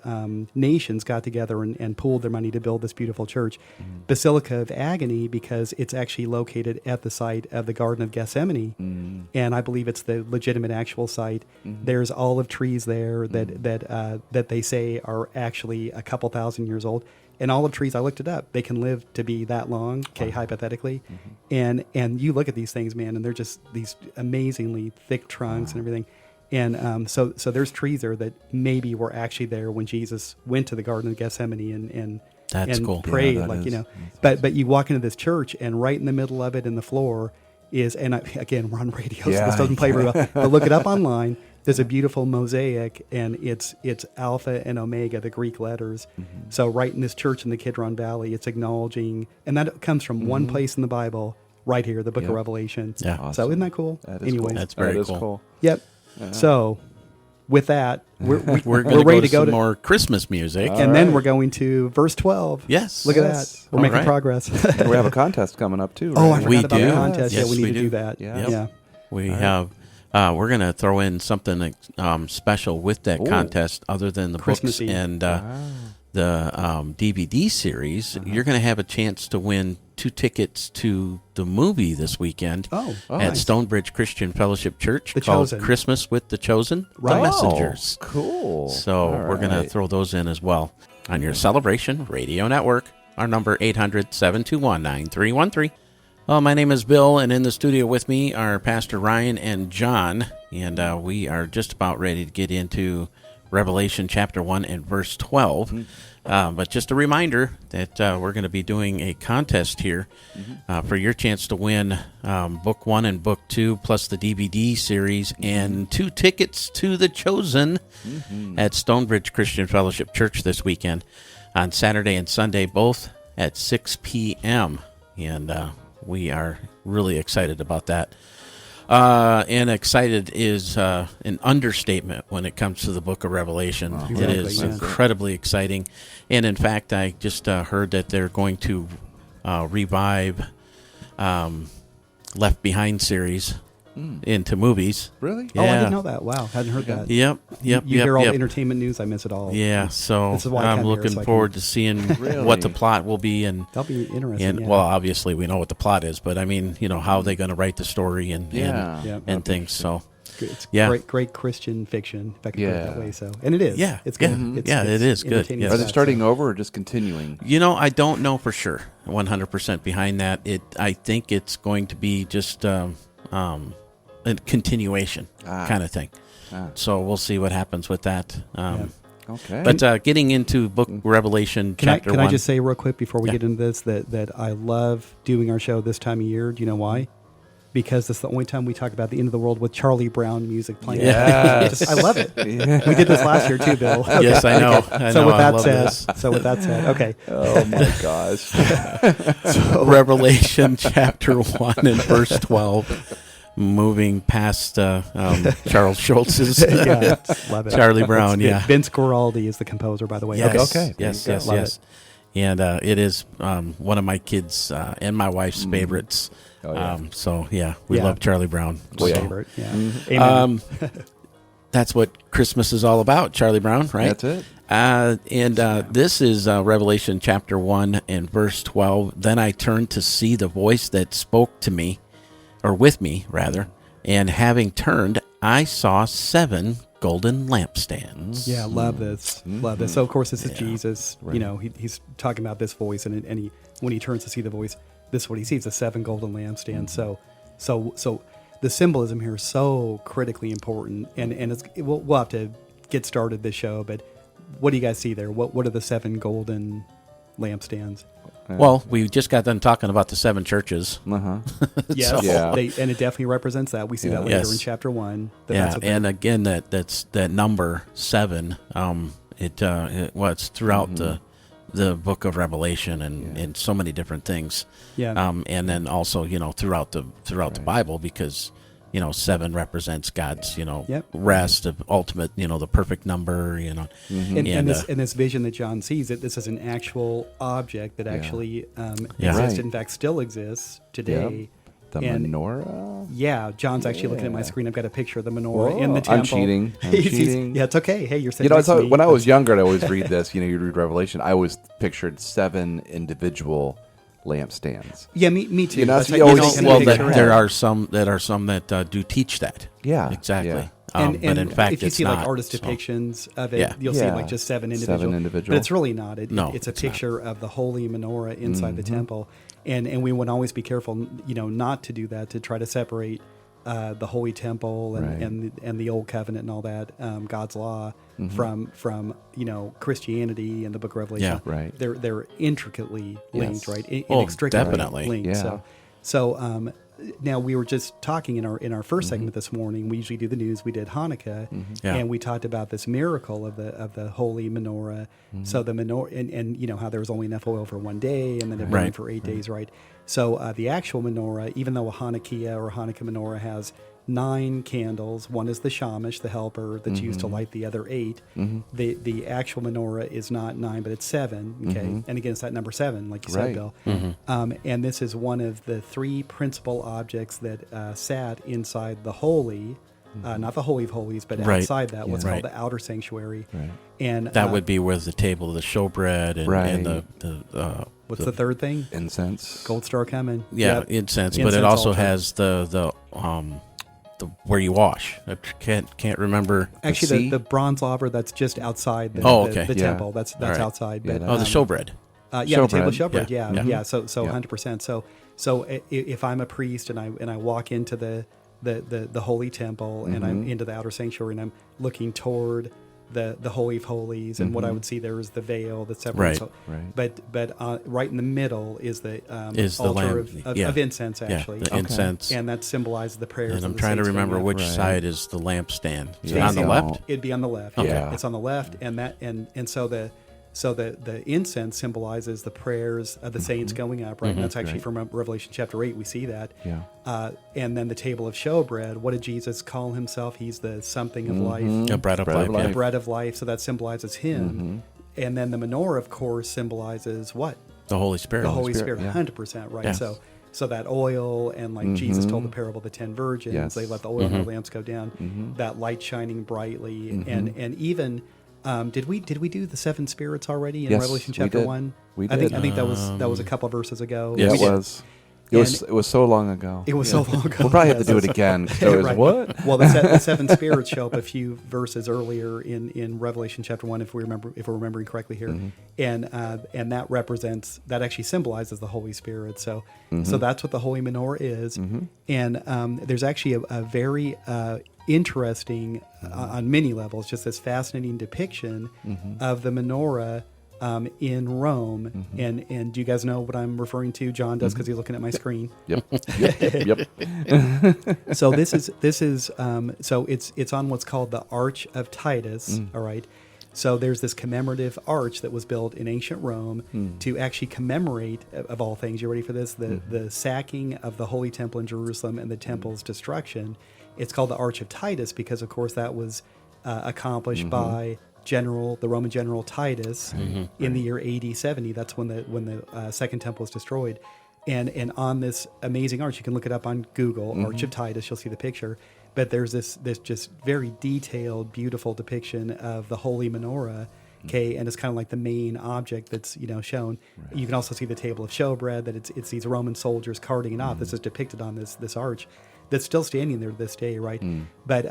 nations got together and pooled their money to build this beautiful church. Basilica of Agony, because it's actually located at the site of the Garden of Gethsemane, and I believe it's the legitimate actual site. There's olive trees there that they say are actually a couple thousand years old. And olive trees, I looked it up, they can live to be that long, hypothetically. And you look at these things, man, and they're just these amazingly thick trunks and everything. And so there's trees there that maybe were actually there when Jesus went to the Garden of Gethsemane and That's cool. prayed, Yeah, But you walk into this church, and right in the middle of it, in the floor, is, and again, we're on radio, so this doesn't play very well, but look it up online. There's a beautiful mosaic, and it's Alpha and Omega, the Greek letters. So right in this church in the Kidron Valley, it's acknowledging, and that comes from one place in the Bible, right here, the Book of Revelation. Yeah. Awesome. So isn't that cool? That is Anyways, cool. That's very That is cool. Yep. So, with that, we're We're ready to to go some to more Christmas music. and then we're going to verse 12. Yes. Look at Yes. that. We're All making right. progress. And we have a contest coming up too. Oh, I right? forgot We about do. the contest. Yes, we need we to do. do that. Yeah. Yeah. We have. We're going to throw in something special with that Ooh. contest, other than the Christmassy. books and the DVD series. You're going to have a chance to win 2 tickets to the movie this weekend Oh, at nice. Stonebridge Christian Fellowship Church The called Chosen. Christmas with the Chosen, Right. the Messengers. Oh, cool. So All we're going to right. throw those in as well on your Celebration Radio Network. Our number 800-721-9313. Well, my name is Bill, and in the studio with me are Pastor Ryan and John, and we are just about ready to get into Revelation chapter 1 and verse 12. But just a reminder that we're going to be doing a contest here for your chance to win Book 1 and Book 2, plus the DVD series, and 2 tickets to The Chosen at Stonebridge Christian Fellowship Church this weekend on Saturday and Sunday, both at 6 p.m. And we are really excited about that. And excited is an understatement when it comes to the book of Revelation. Exactly, It is yes. incredibly exciting. And in fact, I just heard that they're going to revive Left Behind series into movies. Really? Oh, I Yeah. didn't know that. Wow, hadn't heard that. Yep. You hear all the entertainment news, I miss it all. Yeah, so This is why I I'm come here, looking so I can- forward to seeing Really? what the plot will be, and That'll be interesting. and yeah. well, obviously we know what the plot is, but I mean, how they're going to write the story and Yeah. Yeah. and things. So It's yeah. great Christian fiction, if I can put it Yeah. that way. So, and it is. Yeah. It's good. Yeah. It's, Yeah, it's it is good. entertaining Yes. Are they stuff, starting so. over or just continuing? I don't know for sure, 100% behind that. I think it's going to be just a continuation kind of thing. So we'll see what happens with that. Okay. But getting into Book Revelation chapter Can 1. I just say real quick before we Yeah. get into this that I love doing our show this time of year. Do you know why? Because it's the only time we talk about the end of the world with Charlie Brown music playing. Yes. I love it. We did this last year too, Bill. Okay. Yes, I know. I So know. with I that love said, this. okay. Oh my gosh. Revelation chapter 1 and verse 12. Moving past Charles Schultz's Yeah, love it. Charlie Brown, It's- yeah. Vince Guaraldi is the composer, by the way. Yes, Okay. yes, There you yes, go. Love yes. And it is one of my kids' and my wife's favorites. Oh, yeah. So, yeah, we Yeah. love Charlie Brown. My So, favorite. Yeah. Amen. that's what Christmas is all about, Charlie Brown, right? That's it. This is Revelation chapter 1 and verse 12. Then I turned to see the voice that spoke to me, or with me, rather, and having turned, I saw 7 golden lampstands. Yeah, love this. Love this. So, of course, this is Jesus. Right. He's talking about this voice, and when he turns to see the voice, this is what he sees, the 7 golden lampstands. So the symbolism here is so critically important, and we'll have to get started this show, but what do you guys see there? What are the 7 golden lampstands? Well, we just got done talking about the 7 churches. Yes, and it definitely represents that. We see that later in chapter 1. And again, that's that number 7. It's throughout the book of Revelation and so many different things. Yeah. And then also throughout the Bible, because 7 represents God's rest, of ultimate, the perfect number. And this vision that John sees, that this is an actual object that actually existed, in fact, still exists today. The menorah? Yeah, John's actually looking at my screen. I've got a picture of the menorah in the temple. I'm cheating. Yeah, it's okay. Hey, you're sitting next to me. When I was younger, I'd always read this. You read Revelation. I always pictured 7 individual lampstands. Yeah, me too. There are some that do teach that. Yeah, exactly. Yeah. But in fact, if you it's see not, like artist depictions of it, you'll see like just 7 individual. But it's really not. It's a picture of the holy menorah inside the temple, and we would always be careful, not to do that, to try to separate the holy temple and the old covenant and all that, God's law from Christianity and the Book of Revelation. Yeah, right. They're intricately linked, right? Inextricably definitely linked. Yeah. So now we were just talking in our first segment this morning. We usually do the news. We did Hanukkah, and we talked about this miracle of the holy menorah. So the menorah, and how there was only enough oil for one day, and then it burned for 8 days, right? So the actual menorah, even though a Hanukkah or Hanukkah menorah has 9 candles, one is the shamash, the helper that's used to light the other 8. The actual menorah is not 9, but it's 7. Okay, and again, it's that number 7, like you said, Bill. And this is one of the 3 principal objects that sat inside the holy. Not the Holy of Holies, but outside that, what's called the outer sanctuary. And that would be where the table of the showbread and the what's the third thing? Incense. Gold star coming. Yeah, incense. But it also has the where you wash. I can't remember. Actually, the bronze laver that's just outside the temple. That's outside. But, the showbread. The table of showbread. Yeah. So 100%. So if I'm a priest and I walk into the holy temple and I'm into the outer sanctuary and I'm looking toward the Holy of Holies, and what I would see there is the veil that separates. But right in the middle is the altar of incense, actually. The incense. And that symbolizes the prayers. And I'm trying to remember which side is the lampstand. Is it on the left? It'd be on the left. Okay. Yeah. It's on the left, and so the incense symbolizes the prayers of the saints going up, right? And that's actually from Revelation chapter 8. We see that. Yeah. And then the table of showbread. What did Jesus call himself? He's the something of life. A bread of life. The bread of life. So that symbolizes him. And then the menorah, of course, symbolizes what? The Holy Spirit. The Holy Spirit, 100%, right? Yes. So that oil, and like Jesus told the parable of the 10 virgins, they let the oil in their lamps go down. That light shining brightly, and even. Did we do the 7 spirits already in Revelation chapter 1? We did. I think that was a couple verses ago. Yeah, it was. It was so long ago. It was so long ago. We'll probably have to do it again. What? Well, the 7 spirits show up a few verses earlier in Revelation chapter 1, if we're remembering correctly here, and that actually symbolizes the Holy Spirit. So that's what the holy menorah is, and there's actually a very interesting on many levels, just this fascinating depiction of the menorah in Rome, and do you guys know what I'm referring to? John does, because he's looking at my screen. Yep. So this is so it's on what's called the Arch of Titus. All right. So there's this commemorative arch that was built in ancient Rome to actually commemorate, of all things, you ready for this? The sacking of the Holy Temple in Jerusalem and the temple's destruction. It's called the Arch of Titus because, of course, that was accomplished by the Roman general Titus in the year AD 70. That's when the Second Temple was destroyed. And on this amazing arch, you can look it up on Google, Arch of Titus, you'll see the picture. but there's this just very detailed, beautiful depiction of the holy menorah. Okay, and it's kind of like the main object that's shown. Right. You can also see the table of showbread, that it's these Roman soldiers carting it off. This is depicted on this arch that's still standing there to this day, right? But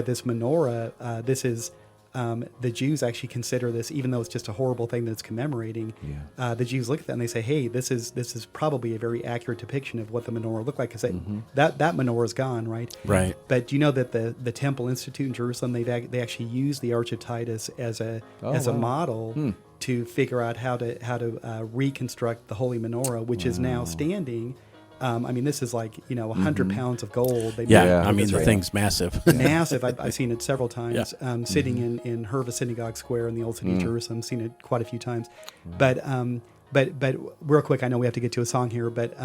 this menorah, this is the Jews actually consider this, even though it's just a horrible thing that it's commemorating. The Jews look at that and they say, "Hey, this is probably a very accurate depiction of what the menorah looked like," because that menorah is gone, right? Right. But do you know that the Temple Institute in Jerusalem, they actually use the Arch of Titus as a model to figure out how to reconstruct the holy menorah, which is now standing. This is like 100 pounds of gold. The thing's massive. Massive. I've seen it several times. Sitting in Herva Synagogue Square in the old city of Jerusalem. Seen it quite a few times. But real quick, I know we have to get to a song here. But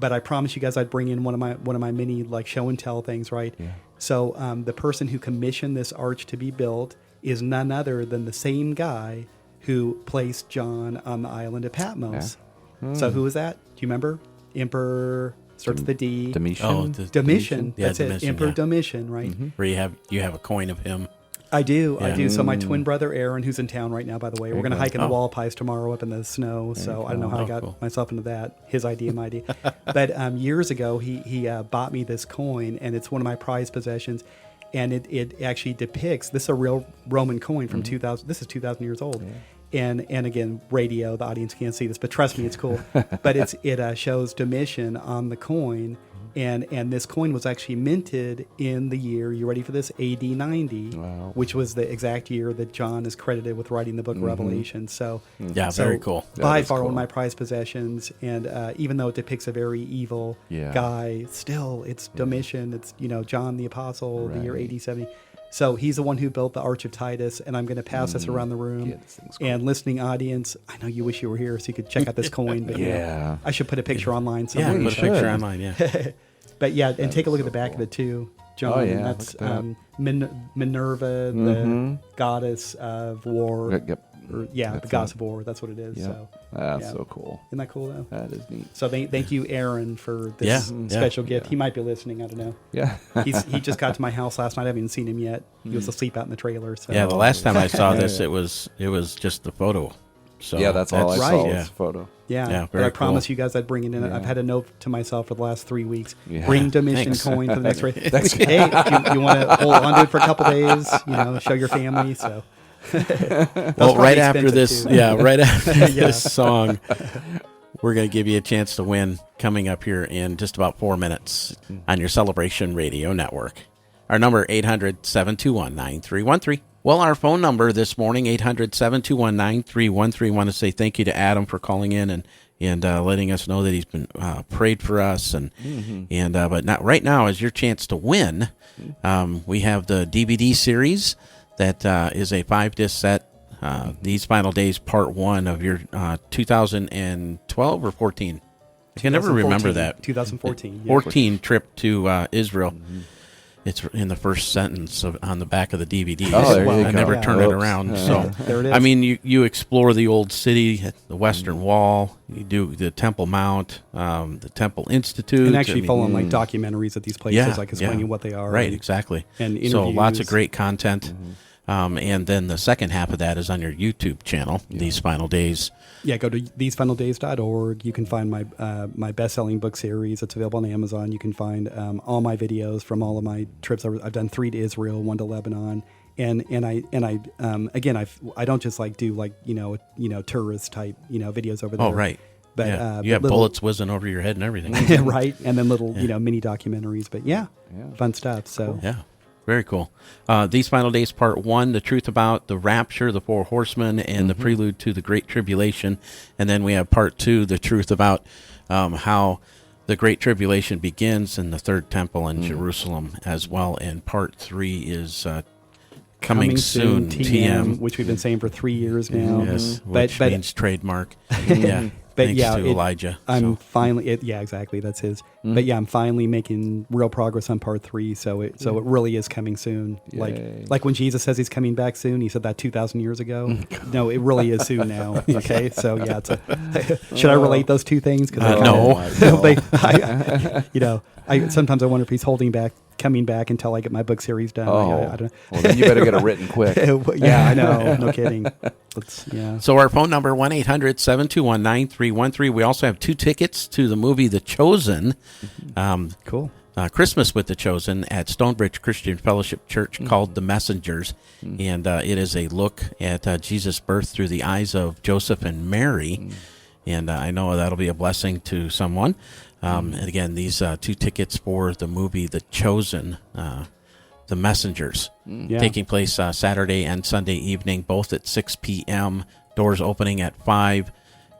I promised you guys I'd bring in one of my mini like show and tell things, right? Yeah. So the person who commissioned this arch to be built is none other than the same guy who placed John on the island of Patmos. Yeah. So who was that? Do you remember? Emperor starts with the D. Domitian. Oh, Domitian. Yeah, that's Domitian, it. Emperor Domitian, right? Where you have a coin of him. I do. So my twin brother Aaron, who's in town right now, by the way, we're going to hike in the Walpies tomorrow up in the snow. So I don't know how I got myself into that. His idea, my idea. But years ago, he bought me this coin, and it's one of my prized possessions. And it actually depicts, this is a real Roman coin from 2000. This is 2,000 years old. Yeah. And again, radio, the audience can't see this, but trust me, it's cool. But it shows Domitian on the coin, and this coin was actually minted in the year, you ready for this, AD 90, which was the exact year that John is credited with writing the book of Revelation. So very cool. By far one of my prized possessions, and even though it depicts a very evil guy, still it's Domitian, it's John the Apostle, the year AD 70. So he's the one who built the Arch of Titus, and I'm going to pass this around the room. Yeah, this thing's cool. And listening audience, I know you wish you were here so you could check out this coin. But I should put a picture online somewhere. Yeah, put a picture online, But and take a look at the back of it too, John. Oh, yeah, that's Minerva, the goddess of war. Yep. The goddess of war. That's what it is. Yep. So that's so cool. Isn't that cool though? That is neat. So thank you, Aaron, for this special gift. He might be listening. I don't know. Yeah. He just got to my house last night. I haven't even seen him yet. He was asleep out in the trailer. So. Yeah. The last time I saw this, it was just the photo. So that's all I saw was the photo. Yeah, but I promised you guys I'd bring it in. I've had a note to myself for the last 3 weeks. Bring Domitian coin for the next race. Hey, you want to hold on to it for a couple days? Show your family. So. Well, right after this, this song, we're going to give you a chance to win coming up here in just about 4 minutes on your Celebration Radio Network. Our number, 800-721-9313. Well, our phone number this morning, 800-721-9313. Want to say thank you to Adam for calling in and letting us know that he's been prayed for us. But not right now is your chance to win. We have the DVD series that is a 5-disc set. These Final Days, Part 1 of your 2012 or 14. I can never remember that. 2014. 14 trip to Israel. It's in the first sentence on the back of the DVD. Oh, there you go. I never turn it around. So, there it is. I mean, you explore the old city, the Western Wall. You do the Temple Mount, the Temple Institute, and actually follow like documentaries at these places, like explaining what they are. Right, exactly. And interviews. So lots of great content. And then the second half of that is on your YouTube channel, These Final Days. Yeah, go to thesefinaldays.org. You can find my best-selling book series. It's available on Amazon. You can find all my videos from all of my trips. I've done 3 to Israel, 1 to Lebanon, and I don't just do tourist type videos over there. Oh, right. But you have bullets whizzing over your head and everything. Right, and then little mini documentaries. But fun stuff. So cool. Very cool. These Final Days, Part 1, the truth about the rapture, the 4 horsemen, and the prelude to the Great Tribulation. And then we have Part 2, the truth about how the Great Tribulation begins in the Third Temple in Jerusalem as well. And Part 3 is coming soon, TM. Which we've been saying for 3 years now. Yes, which means trademark. Yeah. But thanks to Elijah. I'm finally, exactly, that's his. But I'm finally making real progress on Part 3, so it really is coming soon. Yay. Like when Jesus says he's coming back soon, he said that 2,000 years ago. No, it really is soon now. Okay, so should I relate those two things? No. Sometimes I wonder if he's coming back until I get my book series done. I don't. Well, then you better get it written quick. Yeah, I know. No kidding. So our phone number, 1-800-721-9313. We also have 2 tickets to the movie The Chosen. Cool. Christmas with The Chosen at Stonebridge Christian Fellowship Church called The Messengers. And it is a look at Jesus' birth through the eyes of Joseph and Mary. And I know that'll be a blessing to someone. And again, these 2 tickets for the movie The Chosen, The Messengers, taking place Saturday and Sunday evening, both at 6 p.m., doors opening at 5.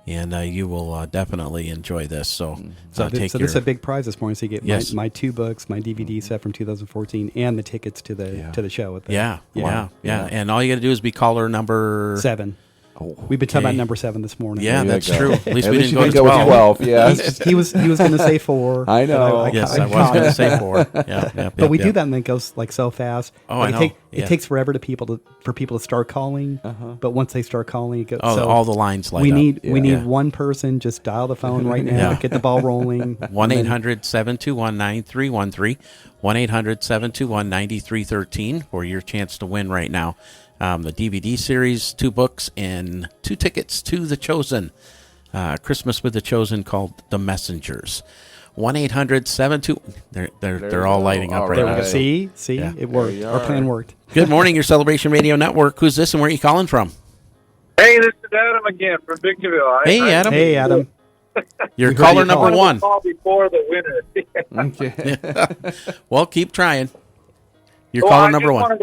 And you will definitely enjoy this. So this is a big prize this morning. So you get my 2 books, my DVD set from 2014, and the tickets to the show. Yeah. And all you got to do is be caller number 7. Oh, we've been talking about number 7 this morning. Yeah, that's true. At least we didn't go to 12. With 12. Yeah, he was going to say 4. I know. I was going to say 4. But we do that, and it goes like so fast. Oh, I know. It takes forever for people to start calling. But once they start calling, it goes. All the lines light up. We need one person. Just dial the phone right now. Get the ball rolling. 1-800-721-9313. 1-800-721-9313 for your chance to win right now. The DVD series, 2 books, and 2 tickets to The Chosen. Christmas with The Chosen called The Messengers. 1-800-72... They're all lighting up right now. See? It worked. Our plan worked. Good morning, your Celebration Radio Network. Who's this and where are you calling from? Hey, this is Adam again from Victorville. Hey, Adam. You're caller number 1. Call before the winner. Okay. Well, keep trying. You're caller number 1.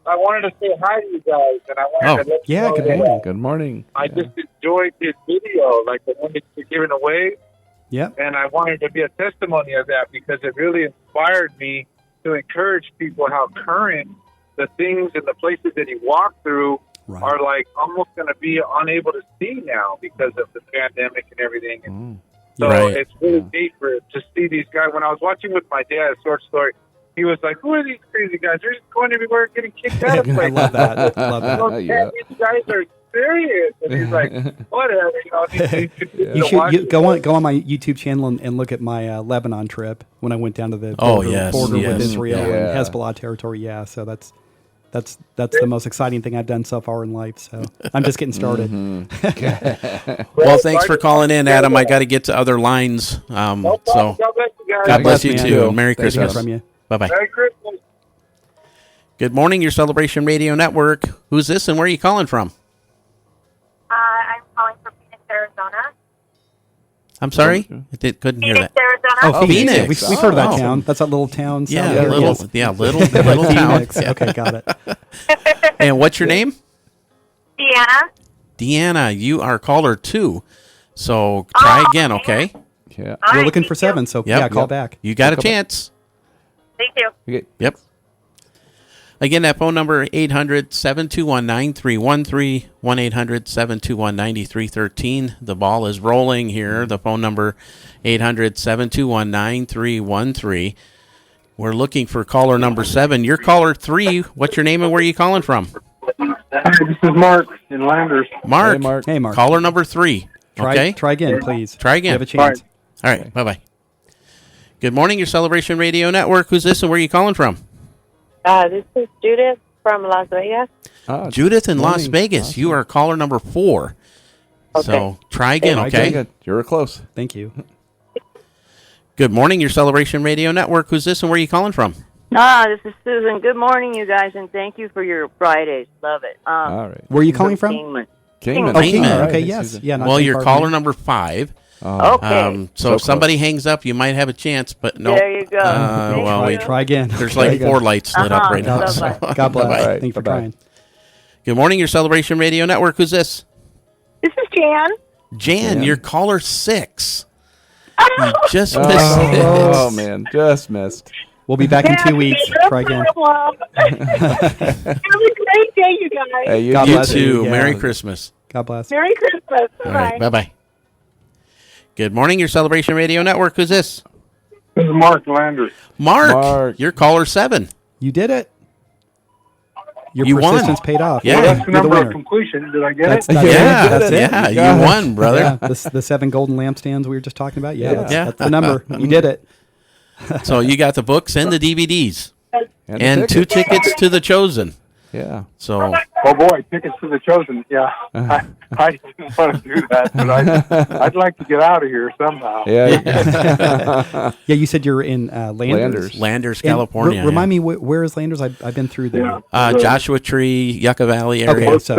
I wanted to say hi to you guys, and I wanted to let you know good morning. Good morning. I just enjoyed this video, like the one that you're giving away. Yeah. And I wanted to be a testimony of that because it really inspired me to encourage people how current the things and the places that he walked through are like almost going to be unable to see now because of the pandemic and everything. And so it's really neat to see these guys. When I was watching with my dad, short story, he was like, "Who are these crazy guys? They're just going everywhere getting kicked out of places." I love that. These guys are serious. And he's like, "Whatever." You go on my YouTube channel and look at my Lebanon trip when I went down to the border with Israel and Hezbollah territory. Yeah, so that's the most exciting thing I've done so far in life. So I'm just getting started. Well, thanks for calling in, Adam. I got to get to other lines. No problem. God bless you guys. God bless you too. Merry Christmas. From you. Bye-bye. Merry Christmas. Good morning, your Celebration Radio Network. Who's this and where are you calling from? I'm calling from Phoenix, Arizona. I'm sorry? Couldn't hear that. Arizona. Oh, Phoenix. We've heard of that town. That's that little town. Little town. Phoenix. Okay, got it. And what's your name? Deanna, you are caller 2. So try again, okay? Yeah. We're looking for 7, so call back. You got a chance. Thank you. Okay. Yep. Again, that phone number, 800-721-9313, 1-800-721-9313. The ball is rolling here. The phone number, 800-721-9313. We're looking for caller number 7. You're caller 3. What's your name and where are you calling from? Hi, this is Mark in Landers. Mark. Hey, Mark. Caller number 3. Okay? Try again, please. Try again. You have a chance. All right. Bye-bye. Good morning, your Celebration Radio Network. Who's this and where are you calling from? This is Judith from Las Vegas. Judith in Las Vegas. Awesome. You are caller number 4. Okay. So try again, okay? Good. You're close. Thank you. Good morning, your Celebration Radio Network. Who's this and where are you calling from? This is Susan. Good morning, you guys, and thank you for your Fridays. Love it. All right. Where are you calling from? Kingman. Kingman. Oh, Kingman. Okay, yes. Yeah, well, you're caller number 5. Okay. So if somebody hangs up, you might have a chance, but no. There you go. Try again. There's like 4 lights lit up right now. Bye-bye. So. God bless. Right. Thanks for Bye-bye. trying. Good morning, your Celebration Radio Network. Who's this? This is Jan. Jan, you're caller 6. You just missed it. Oh, man. Just missed. We'll be back in 2 weeks. Try again. Have a great day, you guys. Hey, God You bless too. Yeah. Merry Christmas. God bless. Merry Christmas. All right. Bye-bye. Good morning, your Celebration Radio Network. Who's this? This is Mark Landers. Mark. You're caller 7. You did it. Your You won. persistence paid off. Yeah. That's the You're number winner. of completion. Did I get That's it? it. That's it. Yeah, You you got it. won, brother. Yeah, the 7 golden lampstands we were just talking about. Yeah, Yeah. that's the number. You did it. So you got the books and the DVDs and the 2 tickets to The Chosen. Yeah. So. Oh boy, tickets to The Chosen. Yeah, I didn't want to do that, but I'd like to get out of here somehow. Yeah. Yeah, you said you're in Landers. Landers, And California. remind me, where is Landers? I've been through there. Joshua Tree, Yucca Valley area. Okay, so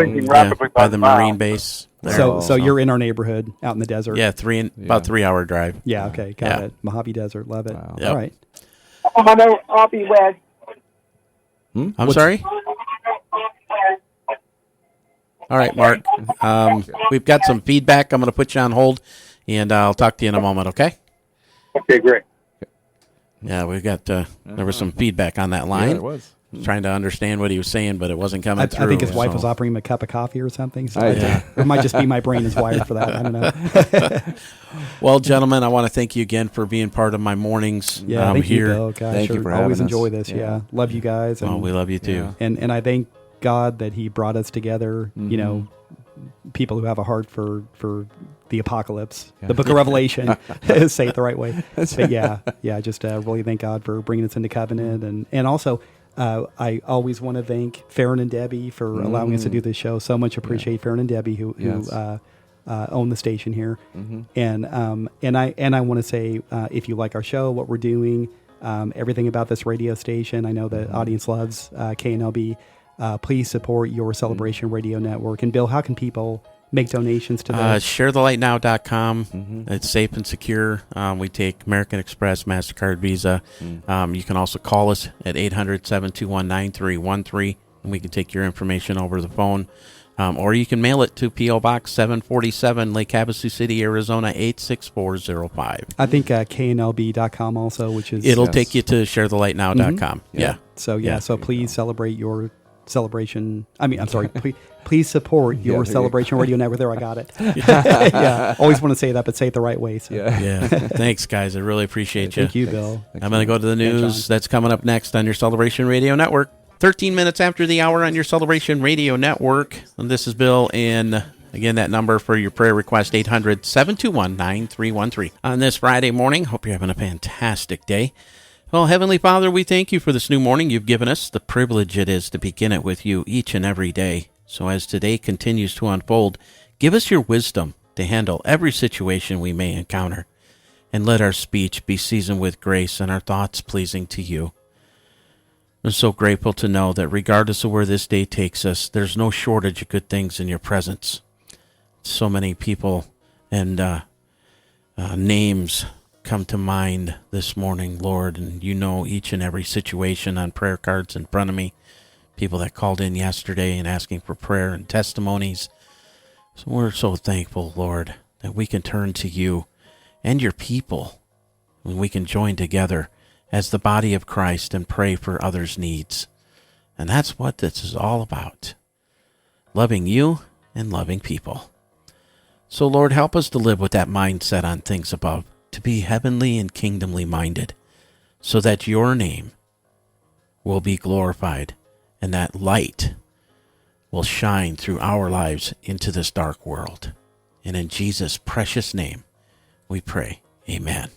by the Marine base. There. So you're in our neighborhood out in the desert. Yeah, about 3 hour drive. Yeah. Okay. Got it. Mojave Desert. Love it. Wow. Yep. All right. I'll be wed. I'm sorry? All right, Mark. We've got some feedback. I'm going to put you on hold, and I'll talk to you in a moment, okay? Okay, great. Yeah, we've got, there was some feedback on that line. Yeah, there was. Trying to understand what he was saying, but it wasn't coming through. I think his wife was offering him a cup of coffee or something. So Yeah. it might just be my brain is wired for that. I don't know. Well, gentlemen, I want to thank you again for being part of my mornings Yeah, thank here. you, Bill. Gosh, Thank you for having always us. enjoy this. Yeah. Yeah. Love you guys. And, Well, we love you too. and I thank God that He brought us together. You know, people who have a heart for the apocalypse, the Book of Revelation. Say it the right way. But yeah. Just really thank God for bringing us into covenant, and also. I always want to thank Farron and Debbie for allowing us to do this show. So much appreciate Farron and Debbie who own the station here. And I want to say if you like our show, what we're doing, everything about this radio station, I know the audience loves KNLB. Please support your Celebration Radio Network. And Bill, how can people make donations to that? ShareTheLight.now.com. It's safe and secure. We take American Express, MasterCard, Visa. You can also call us at 800-721-9313, and we can take your information over the phone. Or you can mail it to P.O. Box 747, Lake Havasu City, Arizona, 86405. I think KNLB.com also, which is... It'll take you to ShareTheLightNow.com. Yeah. So please celebrate your celebration. I'm sorry. Please support your Celebration Radio Network. There, I got it. Always want to say that, but say it the right way. So. Yeah. Thanks, guys. I really appreciate you. Thank you, Bill. I'm going to go to the news. That's coming up next on your Celebration Radio Network. 13 minutes after the hour on your Celebration Radio Network. And this is Bill, and again, that number for your prayer request, 800-721-9313. On this Friday morning, hope you're having a fantastic day. Well, Heavenly Father, we thank you for this new morning you've given us, the privilege it is to begin it with you each and every day. So as today continues to unfold, give us your wisdom to handle every situation we may encounter, and let our speech be seasoned with grace and our thoughts pleasing to you. I'm so grateful to know that regardless of where this day takes us, there's no shortage of good things in your presence. So many people and names come to mind this morning, Lord, and you know each and every situation on prayer cards in front of me. People that called in yesterday and asking for prayer and testimonies. So we're so thankful, Lord, that we can turn to you and your people when we can join together as the body of Christ and pray for others' needs. And that's what this is all about. Loving you and loving people. So, Lord, help us to live with that mindset on things above, to be heavenly and kingdomly minded, so that your name will be glorified and that light will shine through our lives into this dark world. And in Jesus' precious name, we pray. Amen.